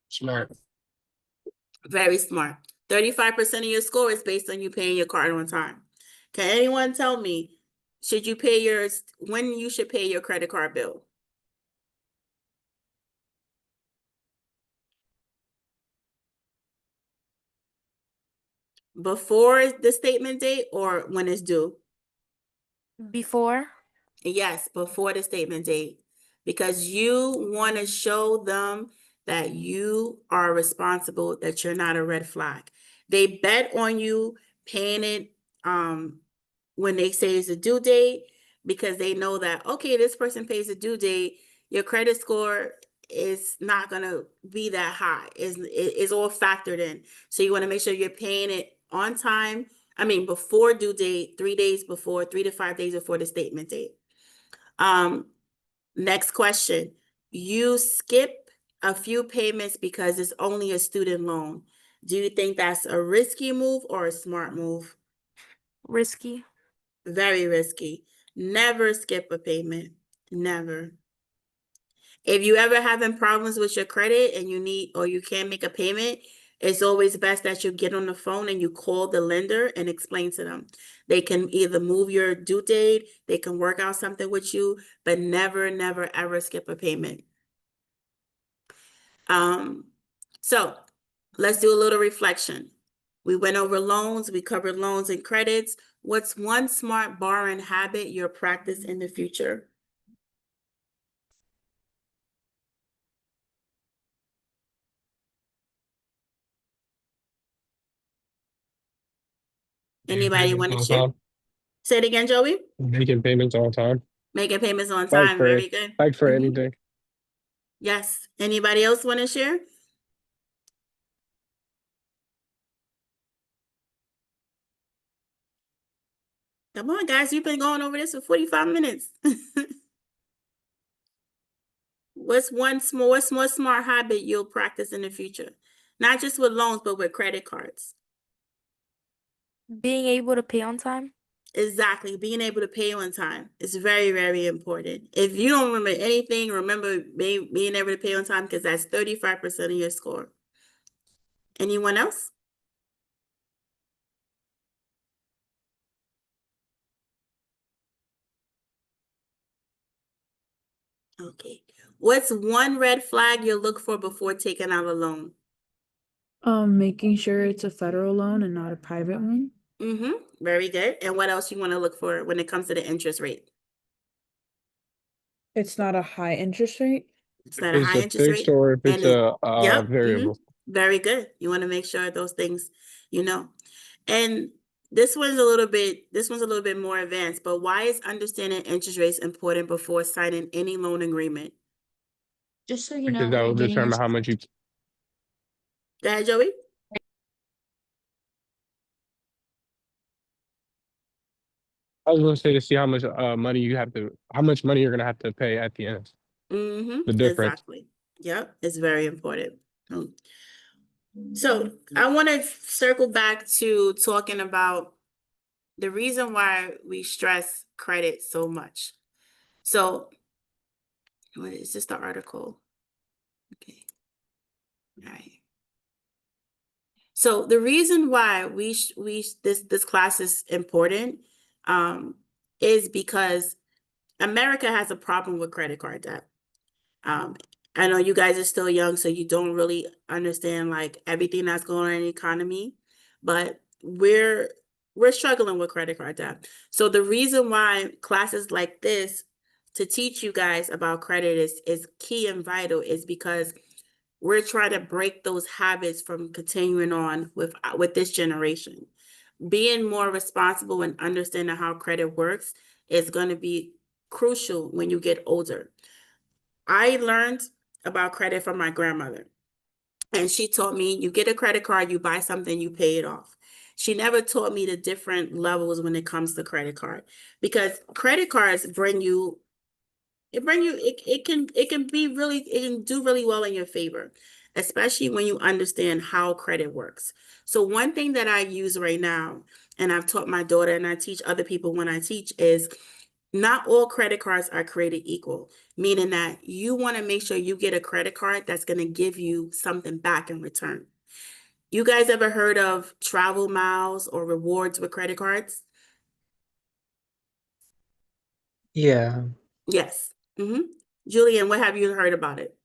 Smart. Very smart. 35% of your score is based on you paying your card on time. Can anyone tell me, when you should pay your credit card bill? Before the statement date or when it's due? Before? Yes, before the statement date, because you want to show them that you are responsible, that you're not a red flag. They bet on you paying it when they say it's a due date, because they know that, okay, this person pays a due date, your credit score is not going to be that high. It's all factored in. So you want to make sure you're paying it on time. I mean, before due date, 3 days before, 3 to 5 days before the statement date. Next question. You skip a few payments because it's only a student loan. Do you think that's a risky move or a smart move? Risky. Very risky. Never skip a payment. Never. If you ever having problems with your credit and you need or you can't make a payment, it's always best that you get on the phone and you call the lender and explain to them. They can either move your due date, they can work out something with you, but never, never, ever skip a payment. So let's do a little reflection. We went over loans, we covered loans and credits. What's one smart borrowing habit you'll practice in the future? Anybody want to share? Say it again, Joey. Making payments on time. Making payments on time. Very good. Like for anything. Yes. Anybody else want to share? Come on, guys. You've been going over this for 45 minutes. What's one smart habit you'll practice in the future? Not just with loans, but with credit cards. Being able to pay on time? Exactly. Being able to pay on time is very, very important. If you don't remember anything, remember being able to pay on time, because that's 35% of your score. Anyone else? Okay. What's one red flag you'll look for before taking out a loan? Making sure it's a federal loan and not a private one. Very good. And what else you want to look for when it comes to the interest rate? It's not a high interest rate. It's not a Is high it interest fixed rate. or if it's And a variable? very good. You want to make sure those things, you know. And this one's a little bit more advanced, but why is understanding interest rates important before signing any loan agreement? Just so you Because know that what will you're getting determine how much you. Go ahead, Joey. I was going to say to see how much money you're going to have to pay at the end. The difference. Exactly. Yep, it's very important. So I want to circle back to talking about the reason why we stress credit so much. So, what is this, the article? Okay. All right. So the reason why this class is important is because America has a problem with credit card debt. I know you guys are still young, so you don't really understand like everything that's going on in the economy, but we're struggling with credit card debt. So the reason why classes like this to teach you guys about credit is key and vital is because we're trying to break those habits from continuing on with this generation. Being more responsible and understanding how credit works is going to be crucial when you get older. I learned about credit from my grandmother, and she taught me, you get a credit card, you buy something, you pay it off. She never taught me the different levels when it comes to credit card, because credit cards it can be really, it can do really well in your favor, especially when you understand how credit works. So one thing that I use right now, and I've taught my daughter and I teach other people when I teach, is not all credit cards are created equal, meaning that you want to make sure you get a credit card that's going to give you something back in return. You guys ever heard of travel miles or rewards with credit cards? Yeah. Yes. Julian, what have you heard about it?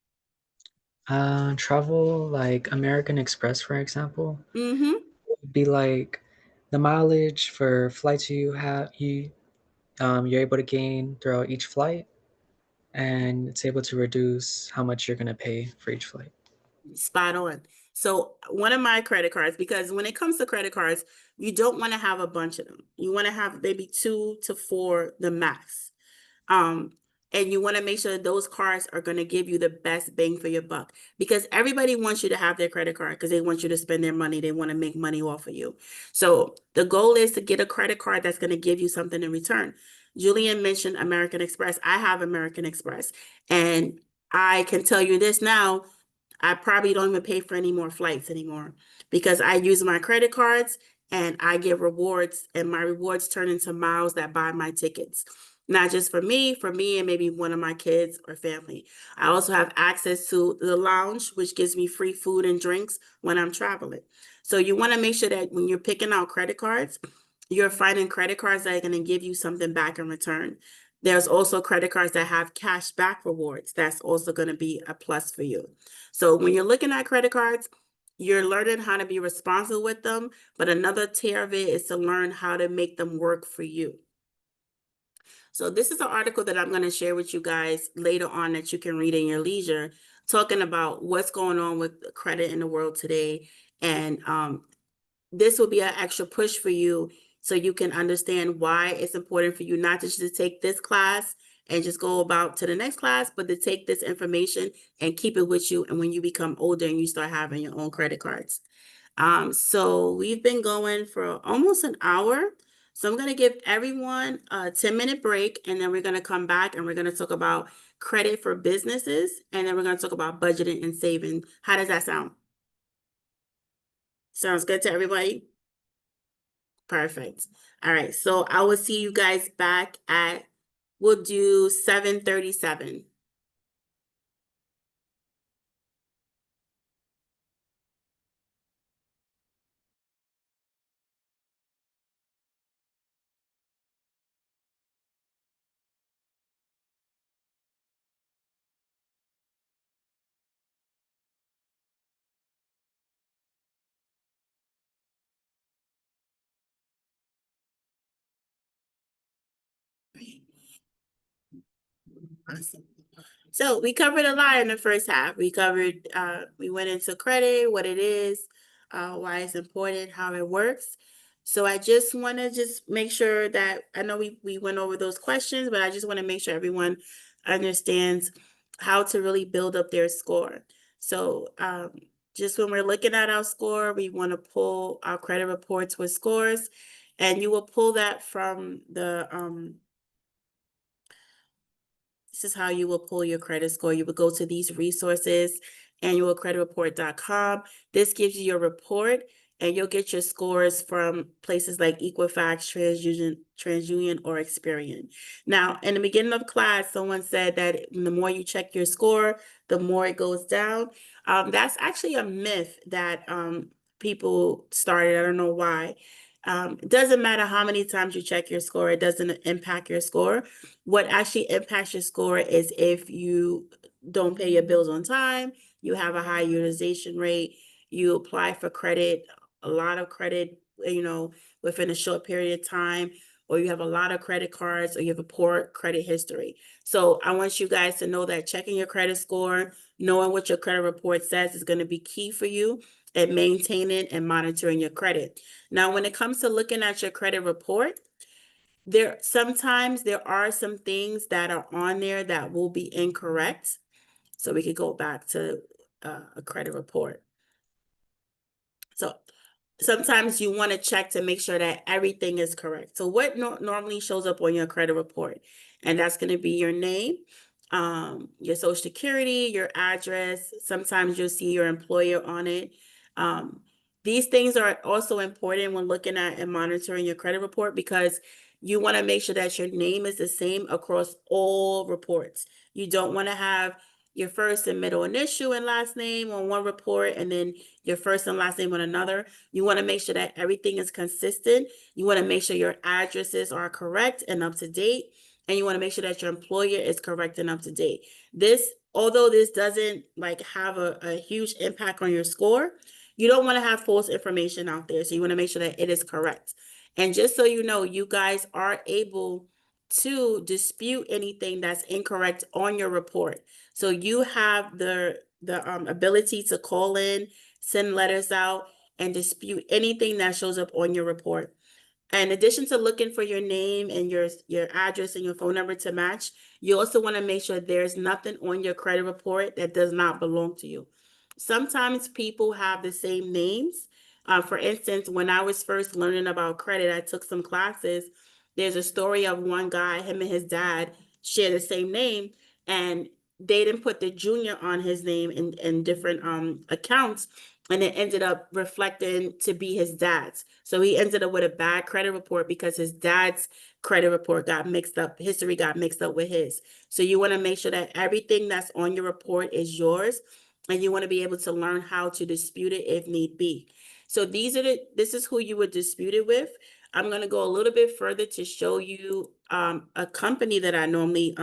Travel like American Express, for example, Mm-hmm. would be like the mileage for flights you're able to gain throughout each flight, and it's able to reduce how much you're gonna pay for each flight. Spot on. So one of my credit cards, because when it comes to credit cards, you don't want to have a bunch of them. You want to have maybe 2 to 4, the max. And you want to make sure those cards are going to give you the best bang for your buck, because everybody wants you to have their credit card because they want you to spend their money. They want to make money off of you. So the goal is to get a credit card that's going to give you something in return. Julian mentioned American Express. I have American Express, and I can tell you this now, I probably don't even pay for any more flights anymore, because I use my credit cards and I get rewards, and my rewards turn into miles that buy my tickets. Not just for me and maybe one of my kids or family. I also have access to the lounge, which gives me free food and drinks when I'm traveling. So you want to make sure that when you're picking out credit cards, you're finding credit cards that are going to give you something back in return. There's also credit cards that have cash back rewards. That's also going to be a plus for you. So when you're looking at credit cards, you're learning how to be responsible with them, but another tier of it is to learn how to make them work for you. So this is an article that I'm going to share with you guys later on that you can read in your leisure, talking about what's going on with credit in the world today. And this will be an extra push for you, so you can understand why it's important for you not just to take this class and just go about to the next class, but to take this information and keep it with you. And when you become older and you start having your own credit cards. So we've been going for almost an hour. So I'm going to give everyone a 10-minute break, and then we're going to come back and we're going to talk about credit for businesses. And then we're going to talk about budgeting and saving. How does that sound? Sounds good to everybody? Perfect. All right. So I will see you guys back at, we'll do 7:37. Awesome. So we covered a lot in the first half. We went into credit, what it is, why it's important, how it works. So I just want to just make sure that, I know we went over those questions, but I just want to make sure everyone understands how to really build up their score. So just when we're looking at our score, we want to pull our credit reports with scores, and you will pull that from the this is how you will pull your credit score. You will go to these resources, annualcreditreport.com. This gives you your report, and you'll get your scores from places like Equifax, TransUnion, or Experian. Now, in the beginning of class, someone said that the more you check your score, the more it goes down. That's actually a myth that people started. I don't know why. It doesn't matter how many times you check your score. It doesn't impact your score. What actually impacts your score is if you don't pay your bills on time, you have a high utilization rate, you apply for credit, a lot of credit, within a short period of time, or you have a lot of credit cards, or you have a poor credit history. So I want you guys to know that checking your credit score, knowing what your credit report says, is going to be key for you at maintaining and monitoring your credit. Now, when it comes to looking at your credit report, sometimes there are some things that are on there that will be incorrect. So we could go back to a credit report. So sometimes you want to check to make sure that everything is correct. So what normally shows up on your credit report? And that's going to be your name, your social security, your address. Sometimes you'll see your employer on it. These things are also important when looking at and monitoring your credit report, because you want to make sure that your name is the same across all reports. You don't want to have your first and middle initial and last name on one report and then your first and last name on another. You want to make sure that everything is consistent. You want to make sure your addresses are correct and up to date. And you want to make sure that your employer is correct and up to date. Although this doesn't like have a huge impact on your score, you don't want to have false information out there. So you want to make sure that it is correct. And just so you know, you guys are able to dispute anything that's incorrect on your report. So you have the ability to call in, send letters out, and dispute anything that shows up on your report. In addition to looking for your name and your address and your phone number to match, you also want to make sure there's nothing on your credit report that does not belong to you. Sometimes people have the same names. For instance, when I was first learning about credit, I took some classes. There's a story of one guy, him and his dad share the same name, and they didn't put the junior on his name in different accounts, and it ended up reflecting to be his dad's. So he ended up with a bad credit report because his dad's credit report got mixed up, history got mixed up with his. So you want to make sure that everything that's on your report is yours, and you want to be able to learn how to dispute it if need be. So this is who you would dispute it with. I'm going to go a little bit further to show you a company that I normally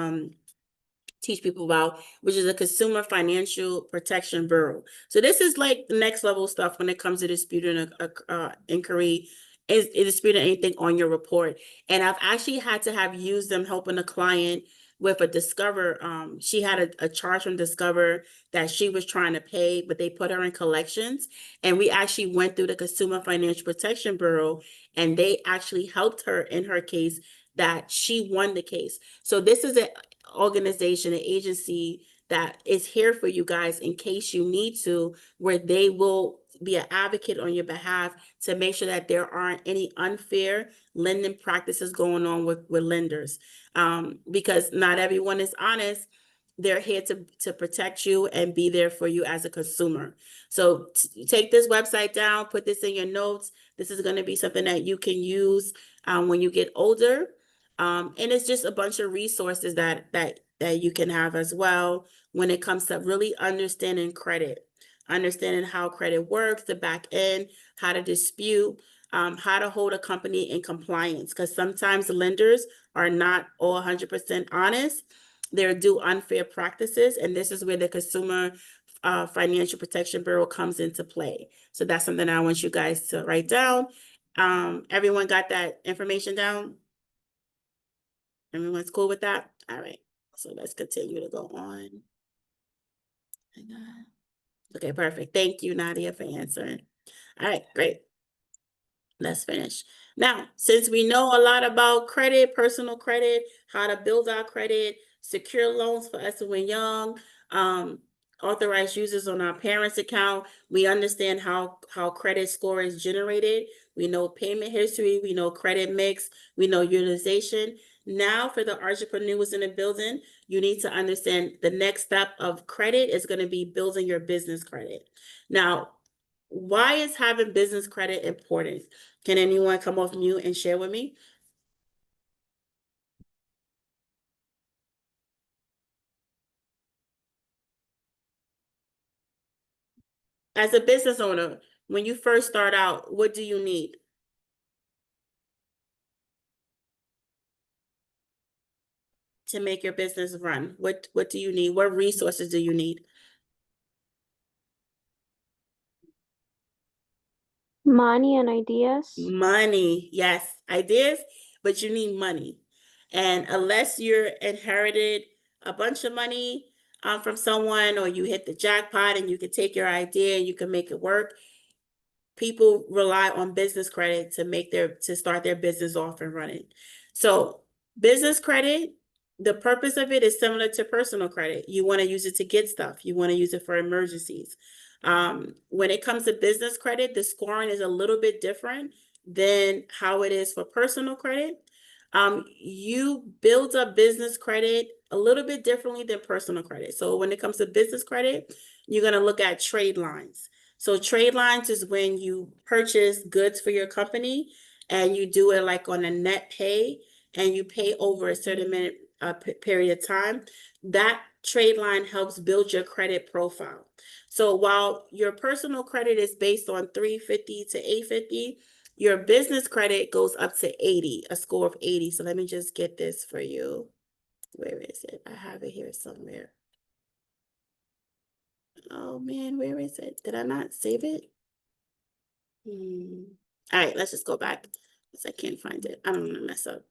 teach people about, which is a Consumer Financial Protection Bureau. So this is like the next level stuff when it comes to disputing a inquiry, is disputing anything on your report. And I've actually had to have used them helping a client with a Discover. She had a charge from Discover that she was trying to pay, but they put her in collections. And we actually went through the Consumer Financial Protection Bureau, and they actually helped her in her case that she won the case. So this is an organization, an agency that is here for you guys in case you need to, where they will be an advocate on your behalf to make sure that there aren't any unfair lending practices going on with lenders. Because not everyone is honest. They're here to protect you and be there for you as a consumer. So take this website down, put this in your notes. This is going to be something that you can use when you get older. And it's just a bunch of resources that you can have as well when it comes to really understanding credit, understanding how credit works, the back end, how to dispute, how to hold a company in compliance. Because sometimes lenders are not all 100% honest. They do unfair practices, and this is where the Consumer Financial Protection Bureau comes into play. So that's something I want you guys to write down. Everyone got that information down? Everyone's cool with that? All right. So let's continue to go on. Okay, perfect. Thank you, Nadia, for answering. All right, great. Let's finish. Now, since we know a lot about credit, personal credit, how to build our credit, secure loans for us when young, authorized users on our parents' account, we understand how credit score is generated. We know payment history, we know credit mix, we know utilization. Now, for the entrepreneurs in the building, you need to understand the next step of credit is going to be building your business credit. Now, why is having business credit important? Can anyone come off mute and share with me? As a business owner, when you first start out, what do you need? To make your business run? What do you need? What resources do you need? Money and ideas. Money, yes, ideas, but you need money. And unless you're inherited a bunch of money from someone, or you hit the jackpot and you can take your idea and you can make it work, people rely on business credit to start their business off and running. So business credit, the purpose of it is similar to personal credit. You want to use it to get stuff. You want to use it for emergencies. When it comes to business credit, the scoring is a little bit different than how it is for personal credit. You build up business credit a little bit differently than personal credit. So when it comes to business credit, you're going to look at trade lines. So trade lines is when you purchase goods for your company and you do it like on a net pay and you pay over a certain period of time. That trade line helps build your credit profile. So while your personal credit is based on 350 to 850, your business credit goes up to 80, a score of 80. So let me just get this for you. Where is it? I have it here somewhere. Oh man, where is it? Did I not save it? All right, let's just go back because I can't find it. I don't want to mess up.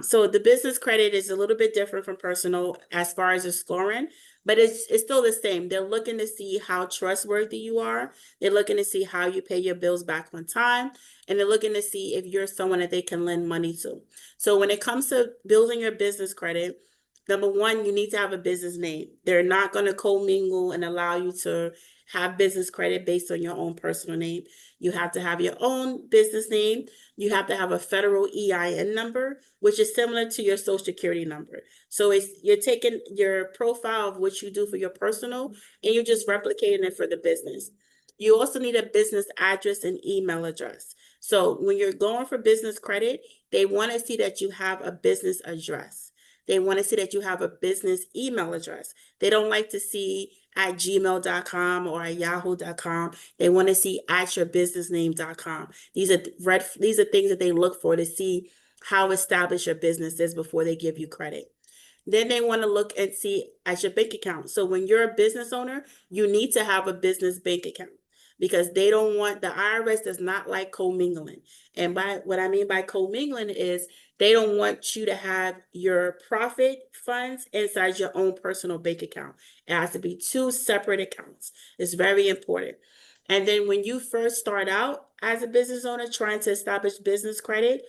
So the business credit is a little bit different from personal as far as the scoring, but it's still the same. They're looking to see how trustworthy you are. They're looking to see how you pay your bills back on time, and they're looking to see if you're someone that they can lend money to. So when it comes to building your business credit, number one, you need to have a business name. They're not going to commingle and allow you to have business credit based on your own personal name. You have to have your own business name. You have to have a federal EIN number, which is similar to your social security number. So you're taking your profile of what you do for your personal and you're just replicating it for the business. You also need a business address and email address. So when you're going for business credit, they want to see that you have a business address. They want to see that you have a business email address. They don't like to see at gmail.com or at yahoo.com. They want to see at yourbusinessname.com. These are things that they look for to see how established your business is before they give you credit. Then they want to look and see at your bank account. So when you're a business owner, you need to have a business bank account because they don't want, the IRS does not like commingling. And by what I mean by commingling is they don't want you to have your profit funds inside your own personal bank account. It has to be two separate accounts. It's very important. And then when you first start out as a business owner trying to establish business credit,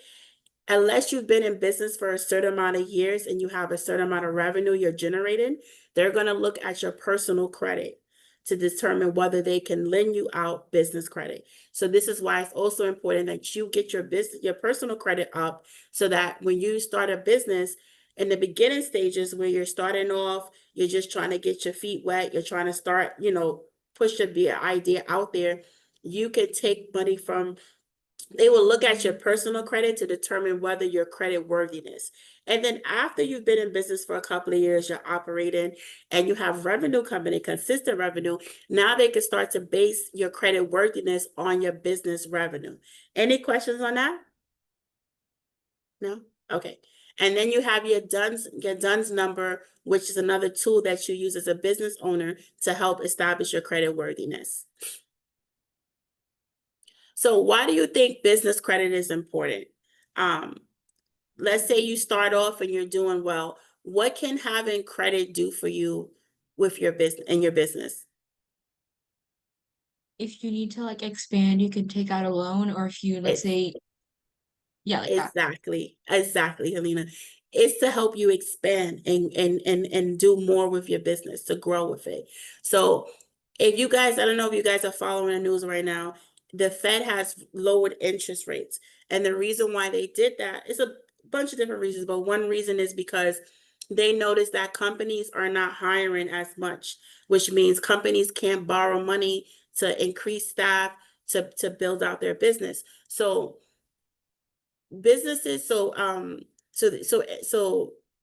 unless you've been in business for a certain amount of years and you have a certain amount of revenue you're generating, they're going to look at your personal credit to determine whether they can lend you out business credit. So this is why it's also important that you get your personal credit up so that when you start a business in the beginning stages where you're starting off, you're just trying to get your feet wet, you're trying to start, push your idea out there, you can take money from. They will look at your personal credit to determine whether your credit worthiness. And then after you've been in business for a couple of years, you're operating and you have revenue coming in, consistent revenue, now they can start to base your credit worthiness on your business revenue. Any questions on that? No? Okay. And then you have your DUNS number, which is another tool that you use as a business owner to help establish your credit worthiness. So why do you think business credit is important? Let's say you start off and you're doing well. What can having credit do for you with your business and your business? If you need to like expand, you can take out a loan, or if you, let's say, yeah, like that. Exactly, Helena. It's to help you expand and do more with your business, to grow with it. So if you guys, I don't know if you guys are following the news right now, the Fed has lowered interest rates. And the reason why they did that is a bunch of different reasons, but one reason is because they noticed that companies are not hiring as much, which means companies can't borrow money to increase staff to build out their business. So businesses, so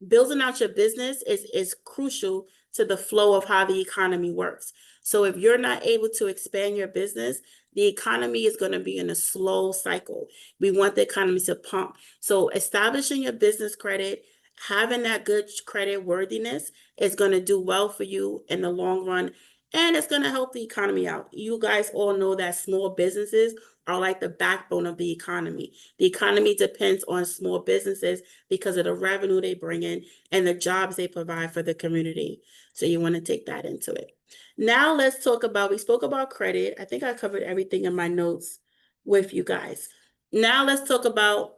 building out your business is crucial to the flow of how the economy works. So if you're not able to expand your business, the economy is going to be in a slow cycle. We want the economy to pump. So establishing your business credit, having that good credit worthiness is going to do well for you in the long run, and it's going to help the economy out. You guys all know that small businesses are like the backbone of the economy. The economy depends on small businesses because of the revenue they bring in and the jobs they provide for the community. So you want to take that into it. Now let's talk about, we spoke about credit. I think I covered everything in my notes with you guys. Now let's talk about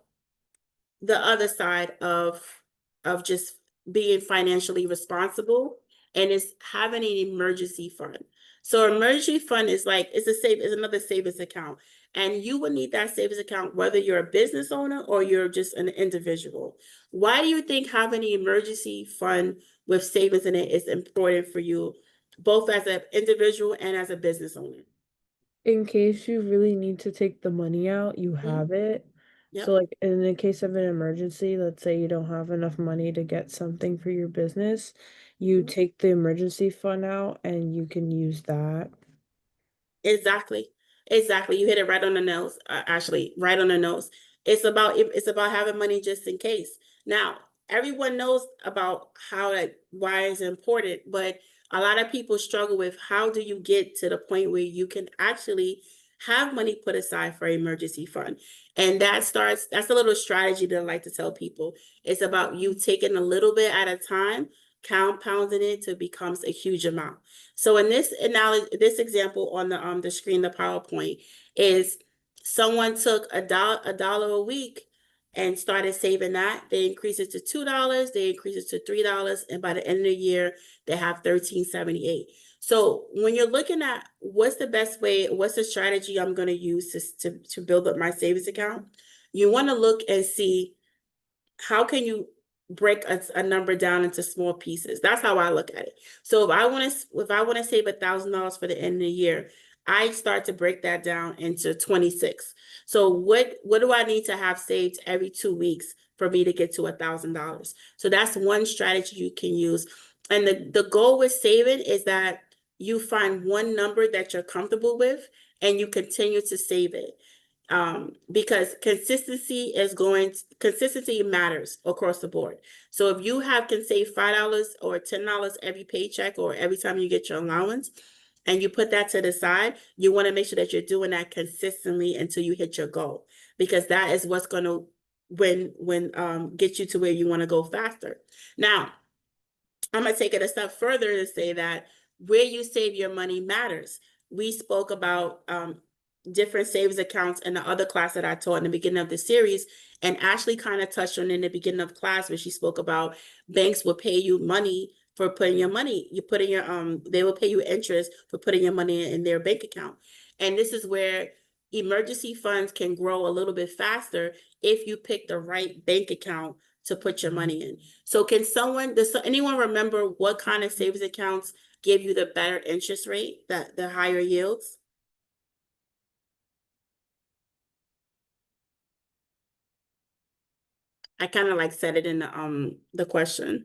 the other side of just being financially responsible, and it's having an emergency fund. So emergency fund is like, it's another savings account. And you will need that savings account whether you're a business owner or you're just an individual. Why do you think having an emergency fund with savings in it is important for you, both as an individual and as a business owner? In case you really need to take the money out, you have it. So Yep. like in the case of an emergency, let's say you don't have enough money to get something for your business, you take the emergency fund out and you can use that. Exactly. Exactly. You hit it right on the nose, Ashley, right on the nose. It's about having money just in case. Now, everyone knows about why it's important, but a lot of people struggle with how do you get to the point where you can actually have money put aside for emergency fund. And that's a little strategy that I like to tell people. It's about you taking a little bit at a time, compounding it till it becomes a huge amount. So in this analogy, this example on the screen, the PowerPoint is someone took $1 a week and started saving that. They increased it to $2, they increased it to $3, and by the end of the year, they have $13.78. So when you're looking at what's the best way, what's the strategy I'm going to use to build up my savings account, you want to look and see how can you break a number down into small pieces. That's how I look at it. So if I want to save $1,000 for the end of the year, I start to break that down into 26. So what do I need to have saved every 2 weeks for me to get to $1,000? So that's one strategy you can use. And the goal with saving is that you find one number that you're comfortable with and you continue to save it. Because consistency matters across the board. So if you can save $5 or $10 every paycheck or every time you get your allowance, and you put that to the side, you want to make sure that you're doing that consistently until you hit your goal, because that is what's going to get you to where you want to go faster. Now, I'm going to take it a step further to say that where you save your money matters. We spoke about different savings accounts in the other class that I taught in the beginning of the series, and Ashley kind of touched on in the beginning of class where she spoke about banks will pay you money for putting your money. They will pay you interest for putting your money in their bank account. And this is where emergency funds can grow a little bit faster if you pick the right bank account to put your money in. So does anyone remember what kind of savings accounts give you the better interest rate, the higher yields? I kind of said it in the question.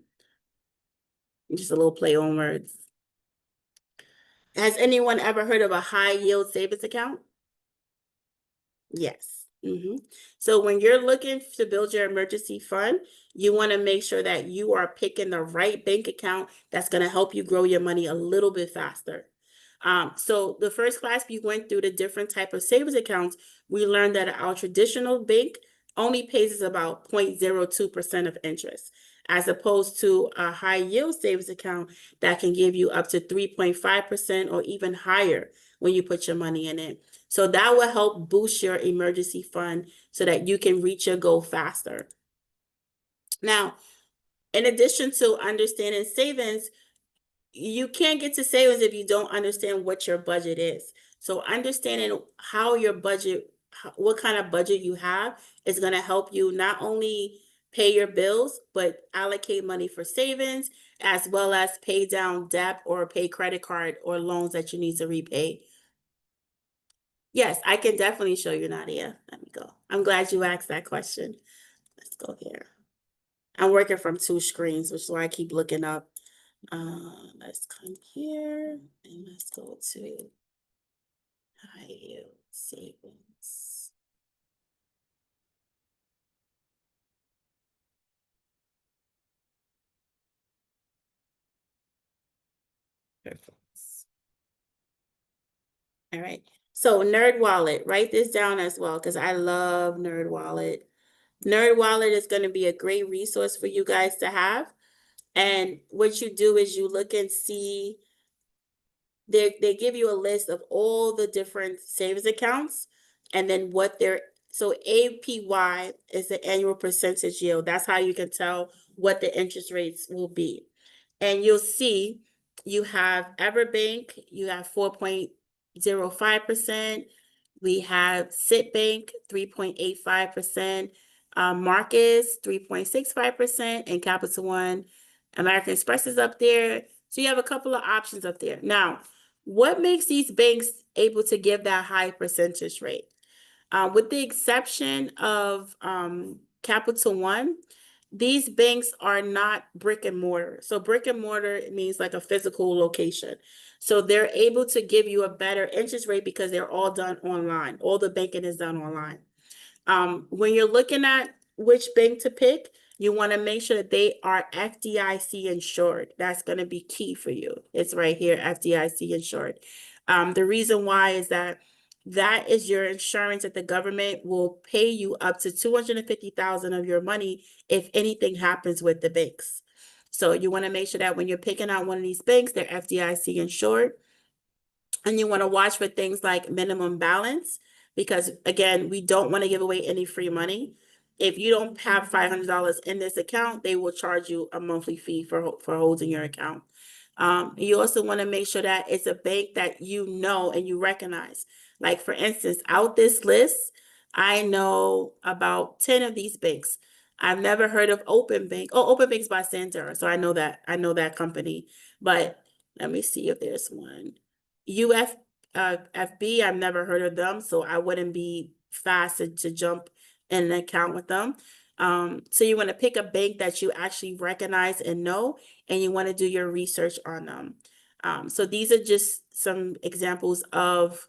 Just a little play on words. Has anyone ever heard of a high yield savings account? Yes. So when you're looking to build your emergency fund, you want to make sure that you are picking the right bank account that's going to help you grow your money a little bit faster. So the first class we went through the different type of savings accounts, we learned that our traditional bank only pays us about 0.02% of interest, as opposed to a high yield savings account that can give you up to 3.5% or even higher when you put your money in it. So that will help boost your emergency fund so that you can reach your goal faster. Now, in addition to understanding savings, you can't get to savings if you don't understand what your budget is. So understanding what kind of budget you have is going to help you not only pay your bills, but allocate money for savings, as well as pay down debt or pay credit card or loans that you need to repay. Yes, I can definitely show you, Nadia. Let me go. I'm glad you asked that question. Let's go here. I'm working from 2 screens, which is why I keep looking up. Let's come here and let's go to high yield savings. Perfect. All right. So NerdWallet, write this down as well because I love NerdWallet. NerdWallet is going to be a great resource for you guys to have. And what you do is you look and see, they give you a list of all the different savings accounts and then so APY is the annual percentage yield. That's how you can tell what the interest rates will be. And you'll see You have Everbank, you have 4.05%. We have Citibank, 3.85%. Marcus, 3.65%, and Capital One. American Express is up there. So you have a couple of options up there. Now, what makes these banks able to give that high percentage rate? With the exception of Capital One, these banks are not brick and mortar. So brick and mortar means like a physical location. So they're able to give you a better interest rate because they're all done online. All the banking is done online. When you're looking at which bank to pick, you want to make sure that they are FDIC insured. That's going to be key for you. It's right here, FDIC insured. The reason why is that is your insurance that the government will pay you up to $250,000 of your money if anything happens with the banks. So you want to make sure that when you're picking out one of these banks, they're FDIC insured. And you want to watch for things like minimum balance, because again, we don't want to give away any free money. If you don't have $500 in this account, they will charge you a monthly fee for holding your account. You also want to make sure that it's a bank that you know and you recognize. Like for instance, out this list, I know about 10 of these banks. I've never heard of Open Bank. Oh, Open Bank's by Santander, so I know that company. But let me see if there's one. FB, I've never heard of them, so I wouldn't be fast to jump in an account with them. So you want to pick a bank that you actually recognize and know, and you want to do your research on them. So these are just some examples of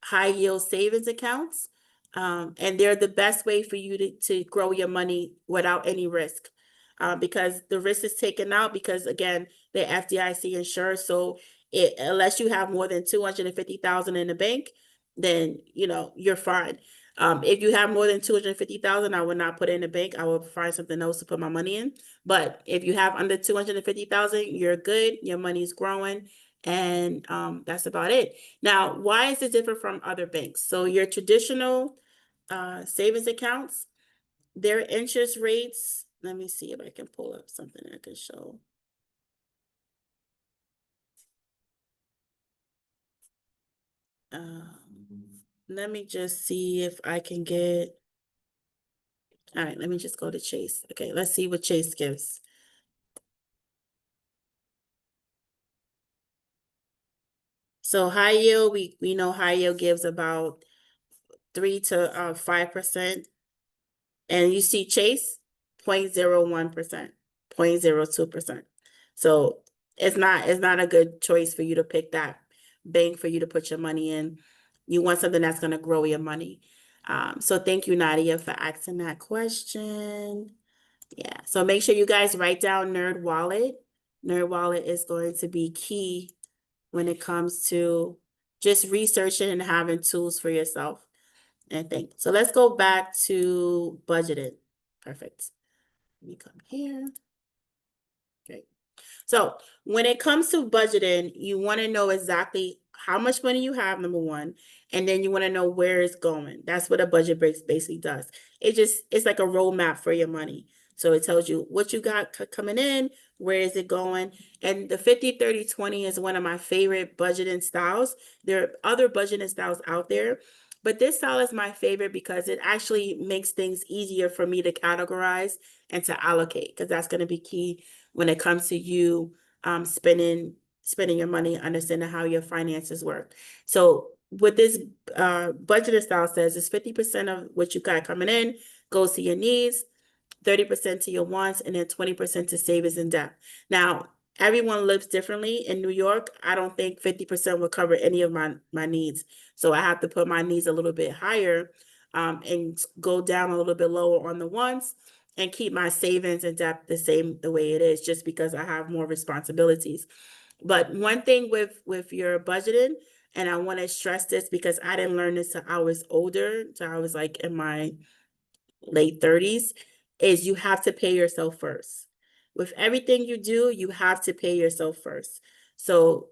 high yield savings accounts. And they're the best way for you to grow your money without any risk. Because the risk is taken out because again, they're FDIC insured. So unless you have more than 250,000 in the bank, then you're fine. If you have more than 250,000, I would not put it in the bank. I would find something else to put my money in. But if you have under 250,000, you're good. Your money's growing. And that's about it. Now, why is it different from other banks? So your traditional savings accounts, their interest rates, let me see if I can pull up something I can show. Let me just see if I can get, all right, let me just go to Chase. Okay, let's see what Chase gives. So high yield, we know high yield gives about 3 to 5%. And you see Chase, 0.01%, 0.02%. So it's not a good choice for you to pick that bank for you to put your money in. You want something that's going to grow your money. So thank you, Nadia, for asking that question. Yeah, so make sure you guys write down Nerd Wallet. Nerd Wallet is going to be key when it comes to just researching and having tools for yourself. And think. So let's go back to budgeting. Perfect. Let me come here. Okay. So when it comes to budgeting, you want to know exactly how much money you have, number one, and then you want to know where it's going. That's what a budget basically does. It's like a roadmap for your money. So it tells you what you got coming in, where is it going? And the 50-30-20 is one of my favorite budgeting styles. There are other budgeting styles out there, but this style is my favorite because it actually makes things easier for me to categorize and to allocate, because that's going to be key when it comes to you spending your money, understanding how your finances work. So what this budgeting style says is 50% of what you got coming in goes to your needs, 30% to your wants, and then 20% to savings and debt. Now, everyone lives differently. In New York, I don't think 50% will cover any of my needs. So I have to put my needs a little bit higher and go down a little bit lower on the wants and keep my savings and debt the way it is, just because I have more responsibilities. But one thing with your budgeting, and I want to stress this because I didn't learn this till I was older, till I was like in my late 30s, is you have to pay yourself first. With everything you do, you have to pay yourself first. So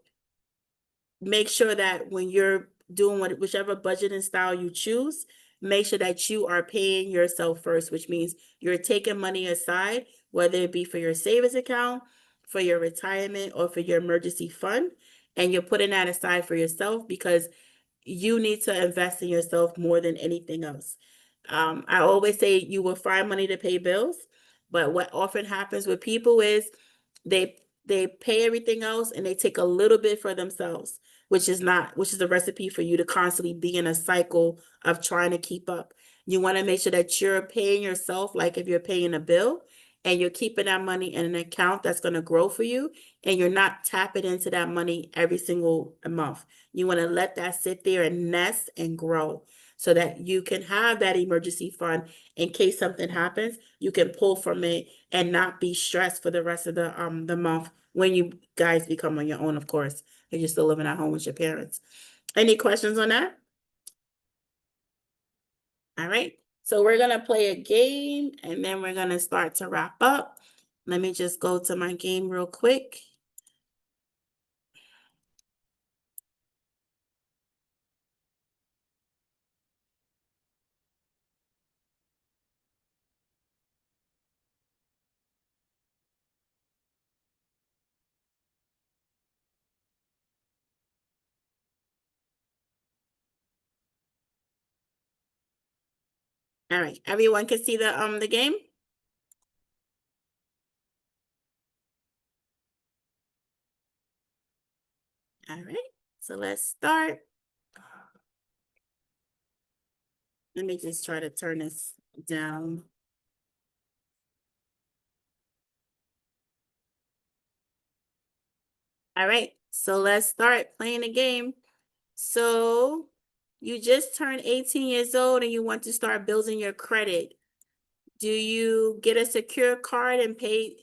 make sure that when you're doing whichever budgeting style you choose, make sure that you are paying yourself first, which means you're taking money aside, whether it be for your savings account for your retirement or for your emergency fund, and you're putting that aside for yourself because you need to invest in yourself more than anything else. I always say you will find money to pay bills, but what often happens with people is they pay everything else and they take a little bit for themselves, which is a recipe for you to constantly be in a cycle of trying to keep up. You want to make sure that you're paying yourself, like if you're paying a bill, and you're keeping that money in an account that's going to grow for you, and you're not tapping into that money every single month. You want to let that sit there and nest and grow so that you can have that emergency fund in case something happens. You can pull from it and not be stressed for the rest of the month when you guys become on your own, of course, if you're still living at home with your parents. Any questions on that? All right. So we're going to play a game and then we're going to start to wrap up. Let me just go to my game real quick. All right. Everyone can see the game? All right. So let's start. Let me just try to turn this down. All right, so let's start playing the game. So you just turned 18 years old and you want to start building your credit. Do you get a secure card and pay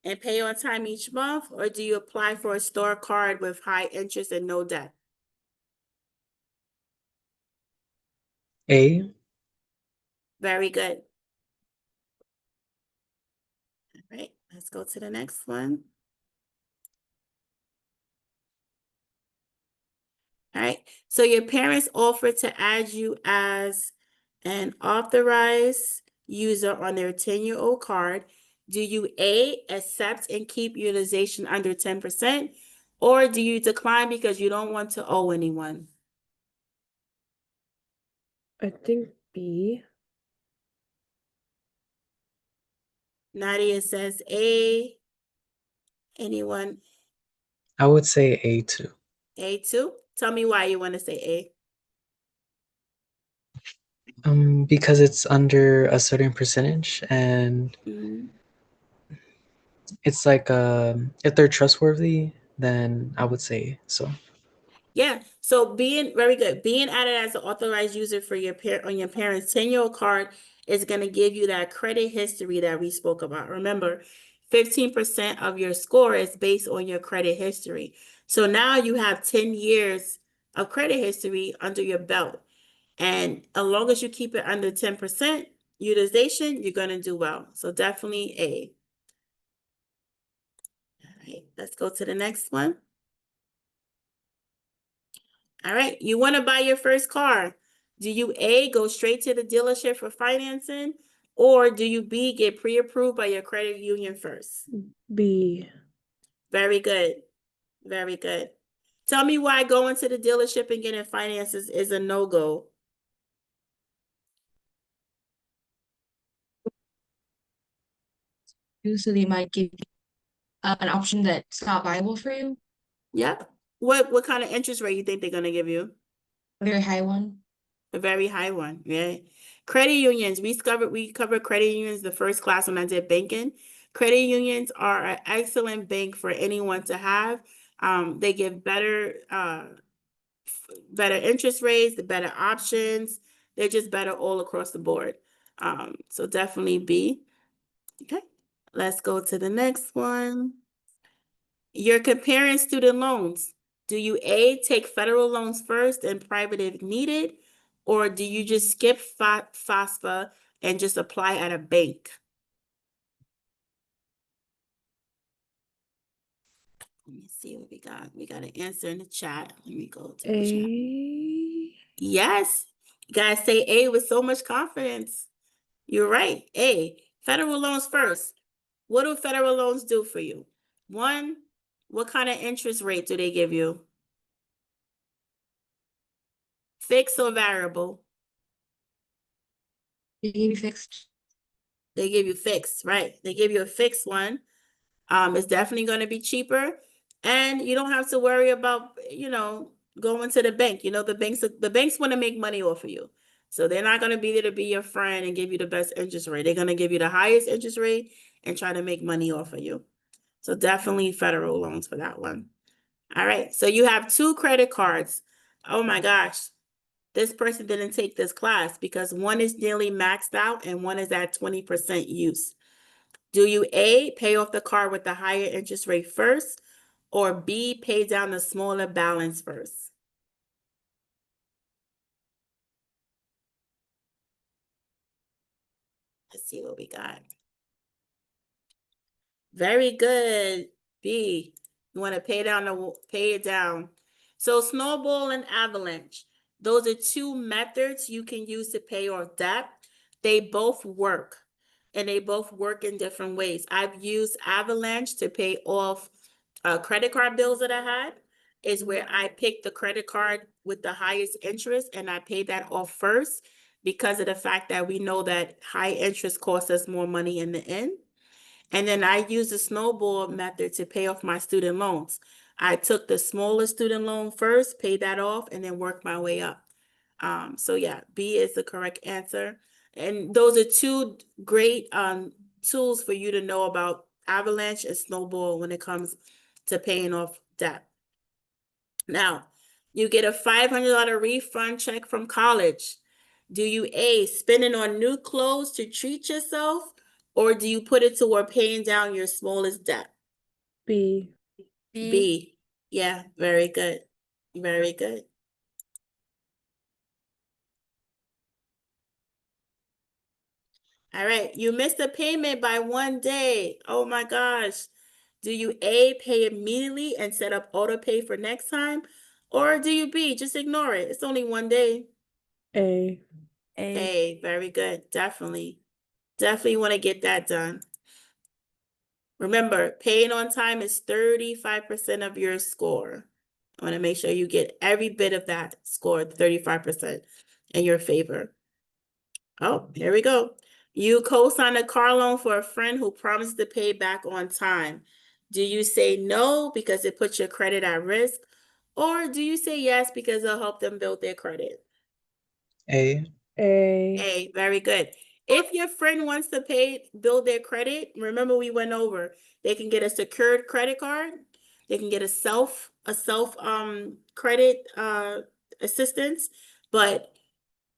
on time each month, or do you apply for a S.O.A.R card with high interest and no debt? A. Very good. All right, let's go to the next one. All right, so your parents offer to add you as an authorized user on their 10-year-old card. Do you A, accept and keep utilization under 10%, or do you decline because you don't want to owe anyone? I think B. Nadia says A. Anyone? I would say A too. A too? Tell me why you want to say A. Because it's under a certain percentage, and it's like if they're trustworthy, then I would say so. Yeah, so being very good. Being added as an authorized user for your on your parents' 10-year-old card is going to give you that credit history that we spoke about. Remember, 15% of your score is based on your credit history. So now you have 10 years of credit history under your belt. And as long as you keep it under 10% utilization, you're going to do well. So definitely A. All right, let's go to the next one. All right, you want to buy your first car. Do you A, go straight to the dealership for financing, or do you B, get pre-approved by your credit union first? B. Very good. Very good. Tell me why going to the dealership and getting finances is a no-go. So they might give you an option that's not viable for you. Yeah. What kind of interest rate you think they're going to give you? A very high one. A very high one, yeah. Credit unions, we covered credit unions the first class when I did banking. Credit unions are an excellent bank for anyone to have. They give better interest rates, the better options. They're just better all across the board. So definitely B. Okay, let's go to the next one. You're comparing student loans. Do you A, take federal loans first and private if needed, or do you just skip FAFSA and just apply at a bank? Let me see what we got. We got an answer in the chat. Let me go to the chat. A. Yes, you guys say A with so much confidence. You're right. A, federal loans first. what do federal loans do for you? One, what kind of interest rate do they give you? Fixed or variable? They give you fixed. They give you fixed, right? They give you a fixed one. It's definitely going to be cheaper, and you don't have to worry about, going to the bank. The banks want to make money off of you. So they're not going to be there to be your friend and give you the best interest rate. They're going to give you the highest interest rate and try to make money off of you. So definitely federal loans for that one. All right. So you have 2 credit cards. Oh my gosh. This person didn't take this class because one is nearly maxed out and one is at 20% use. Do you A, pay off the card with the higher interest rate first, or B, pay down the smaller balance first? Let's see what we got. Very good. B, you want to pay it down. So snowball and avalanche, those are 2 methods you can use to pay off debt. They both work, and they both work in different ways. I've used avalanche to pay off credit card bills that I had, is where I picked the credit card with the highest interest and I paid that off first because of the fact that we know that high interest costs us more money in the end. And then I used the snowball method to pay off my student loans. I took the smallest student loan first, paid that off, and then worked my way up. So yeah, B is the correct answer. And those are 2 great tools for you to know about avalanche and snowball when it comes to paying off debt. Now, you get a $500 refund check from college. Do you A, spend it on new clothes to treat yourself, or do you put it toward paying down your smallest debt? B. B. Yeah, very good. Very good. All right, you missed a payment by 1 day. Oh my gosh. Do you A, pay immediately and set up auto pay for next time? Or do you B, just ignore it? It's only 1 day. A. A, very good. Definitely. Definitely want to get that done. Remember, paying on time is 35% of your score. I want to make sure you get every bit of that score, 35% in your favor. Oh, here we go. You co-sign a car loan for a friend who promised to pay back on time. Do you say no because it puts your credit at risk? Or do you say yes because it'll help them build their credit? A. A, very good. If your friend wants to build their credit, remember we went over, they can get a secured credit card. They can get a self credit assistance, but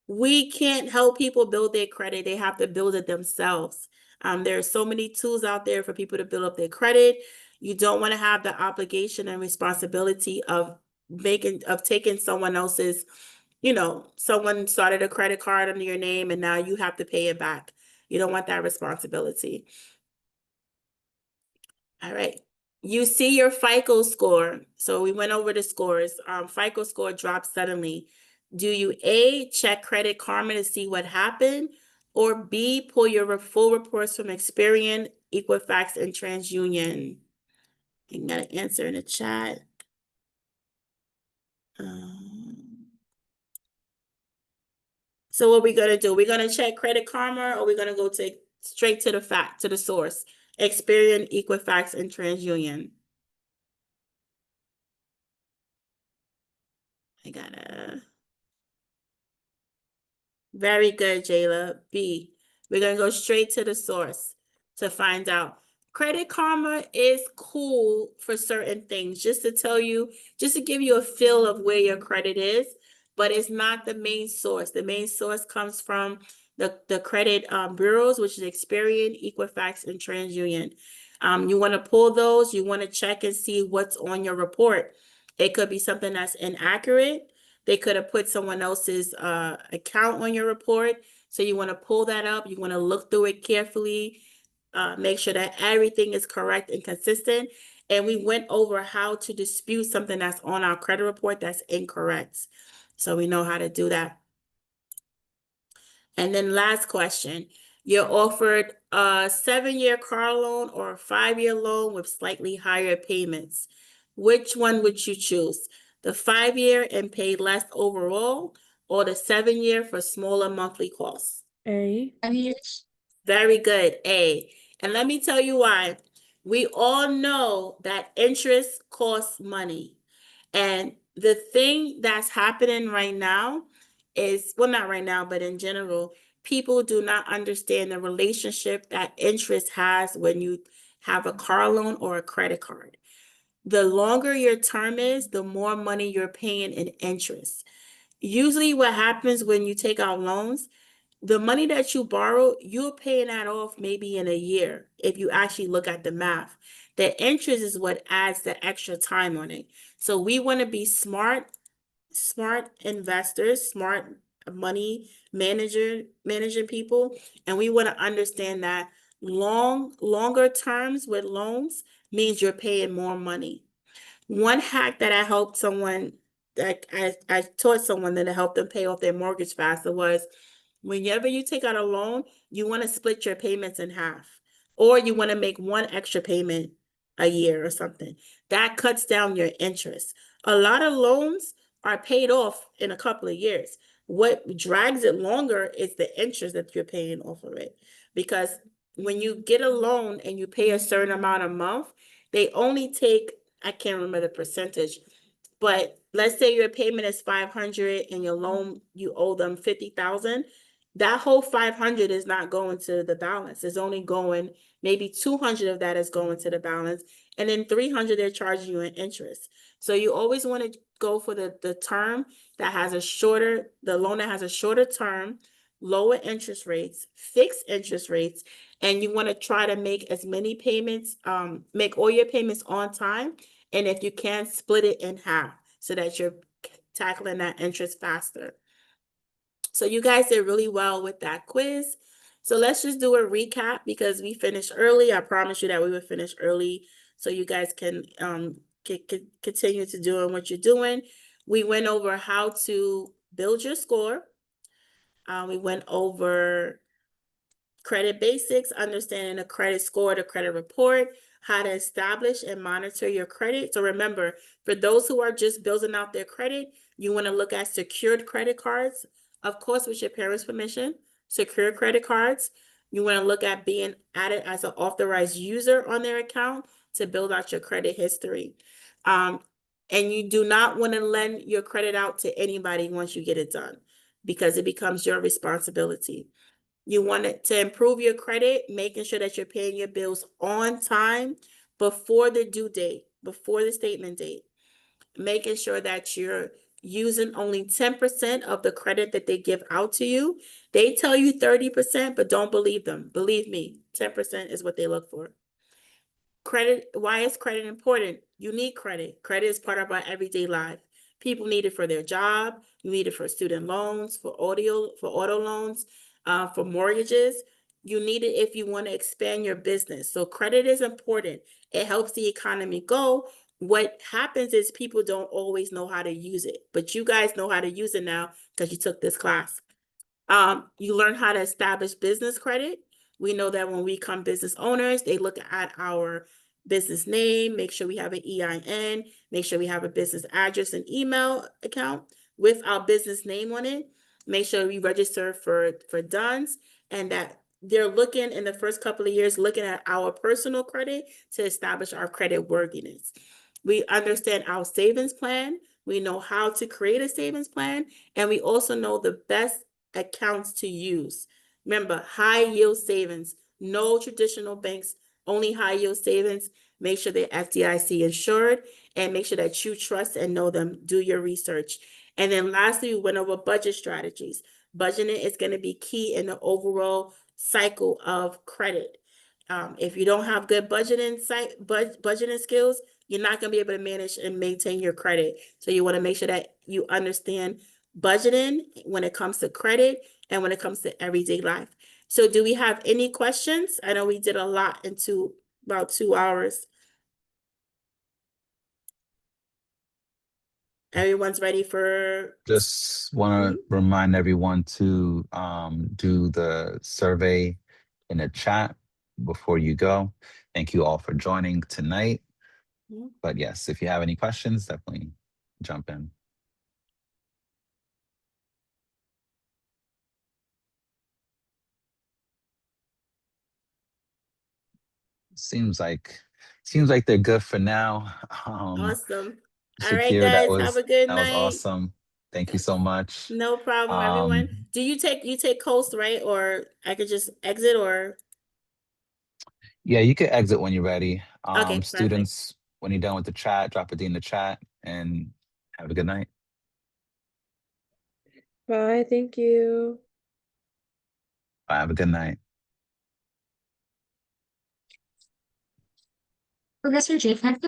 we can't help people build their credit. They have to build it themselves. There are so many tools out there for people to build up their credit. You don't want to have the obligation and responsibility of taking someone else's, someone started a credit card under your name and now you have to pay it back. You don't want that responsibility. All right. You see your FICO score. So we went over the scores. FICO score dropped suddenly. Do you A, check Credit Karma to see what happened, or B, pull your full reports from Experian, Equifax, and TransUnion? You got an answer in the chat. So what we're gonna do? We're gonna check Credit Karma, or we're gonna go straight to the source. Experian, Equifax, and TransUnion. I gotta. Very good, Jayla. B. We're going to go straight to the source to find out. Credit Karma is cool for certain things, just to tell you, just to give you a feel of where your credit is, but it's not the main source. The main source comes from the credit bureaus, which is Experian, Equifax, and TransUnion. You want to pull those. You want to check and see what's on your report. It could be something that's inaccurate. They could have put someone else's account on your report. So you want to pull that up. You want to look through it carefully, make sure that everything is correct and consistent. And we went over how to dispute something that's on our credit report that's incorrect. So we know how to do that. And then last question. You're offered a 7-year car loan or a 5-year loan with slightly higher payments. Which one would you choose? The 5-year and pay less overall, or the 7-year for smaller monthly costs? A. 5 years. Very good, A. And let me tell you why. We all know that interest costs money. And the thing that's happening right now is, well, not right now, but in general, people do not understand the relationship that interest has when you have a car loan or a credit card. The longer your term is, the more money you're paying in interest. Usually what happens when you take out loans, the money that you borrow, you're paying that off maybe in a year if you actually look at the math. The interest is what adds the extra time on it. So we want to be smart investors, smart money managing people, and we want to understand that longer terms with loans means you're paying more money. One hack that I helped someone, that I taught someone that to help them pay off their mortgage faster was, whenever you take out a loan, you want to split your payments in half, or you want to make one extra payment a year or something. That cuts down your interest. A lot of loans are paid off in a couple of years. What drags it longer is the interest that you're paying off of it. Because when you get a loan and you pay a certain amount a month, they only take, I can't remember the percentage, but let's say your payment is 500 and your loan, you owe them 50,000. That whole 500 is not going to the balance. It's only going, maybe 200 of that is going to the balance. And then 300, they're charging you in interest. So you always want to go for the term that has the loan that has a shorter term, lower interest rates, fixed interest rates, and you want to try to make as many payments, make all your payments on time. And if you can, split it in half so that you're tackling that interest faster. So you guys did really well with that quiz. So let's just do a recap because we finished early. I promised you that we would finish early so you guys can continue to doing what you're doing. We went over how to build your score. We went over credit basics, understanding the credit score, the credit report, how to establish and monitor your credit. So remember, for those who are just building out their credit, you want to look at secured credit cards, of course, with your parents' permission, secure credit cards. You want to look at being added as an authorized user on their account to build out your credit history. And you do not want to lend your credit out to anybody once you get it done because it becomes your responsibility. You want it to improve your credit, making sure that you're paying your bills on time before the due date, before the statement date. Making sure that you're using only 10% of the credit that they give out to you. They tell you 30%, but don't believe them. Believe me, 10% is what they look for. Credit, why is credit important? You need credit. Credit is part of our everyday life. People need it for their job. You need it for student loans, for auto loans, for mortgages. You need it if you want to expand your business. So credit is important. It helps the economy go. What happens is people don't always know how to use it, but you guys know how to use it now because you took this class. You learn how to establish business credit. We know that when we become business owners, they look at our business name, make sure we have an EIN, make sure we have a business address and email account with our business name on it. Make sure we register for DUNS, and that they're looking in the first couple of years, looking at our personal credit to establish our credit worthiness. We understand our savings plan. We know how to create a savings plan, and we also know the best accounts to use. Remember, high yield savings, no traditional banks, only high yield savings. Make sure they're FDIC insured and make sure that you trust and know them. Do your research. And then lastly, we went over budget strategies. Budgeting is going to be key in the overall cycle of credit. If you don't have good budgeting skills, you're not going to be able to manage and maintain your credit. So you want to make sure that you understand budgeting when it comes to credit and when it comes to everyday life. So do we have any questions? I know we did a lot into about 2 hours. Everyone's ready for... Just want to remind everyone to do the survey in the chat before you go. Thank you all for joining tonight. But yes, if you have any questions, definitely jump in. Seems like they're good for now. Awesome. All right, Shakira, guys, have a good that was night. awesome. Thank you so much. No problem, everyone. Do you take Coast, right? Or I could just exit, or Yeah, you can exit when you're ready. okay, perfect. Students, when you're done with the chat, drop a D in the chat and have a good night. Bye. Thank you. Bye, have a good night. Professor J, can I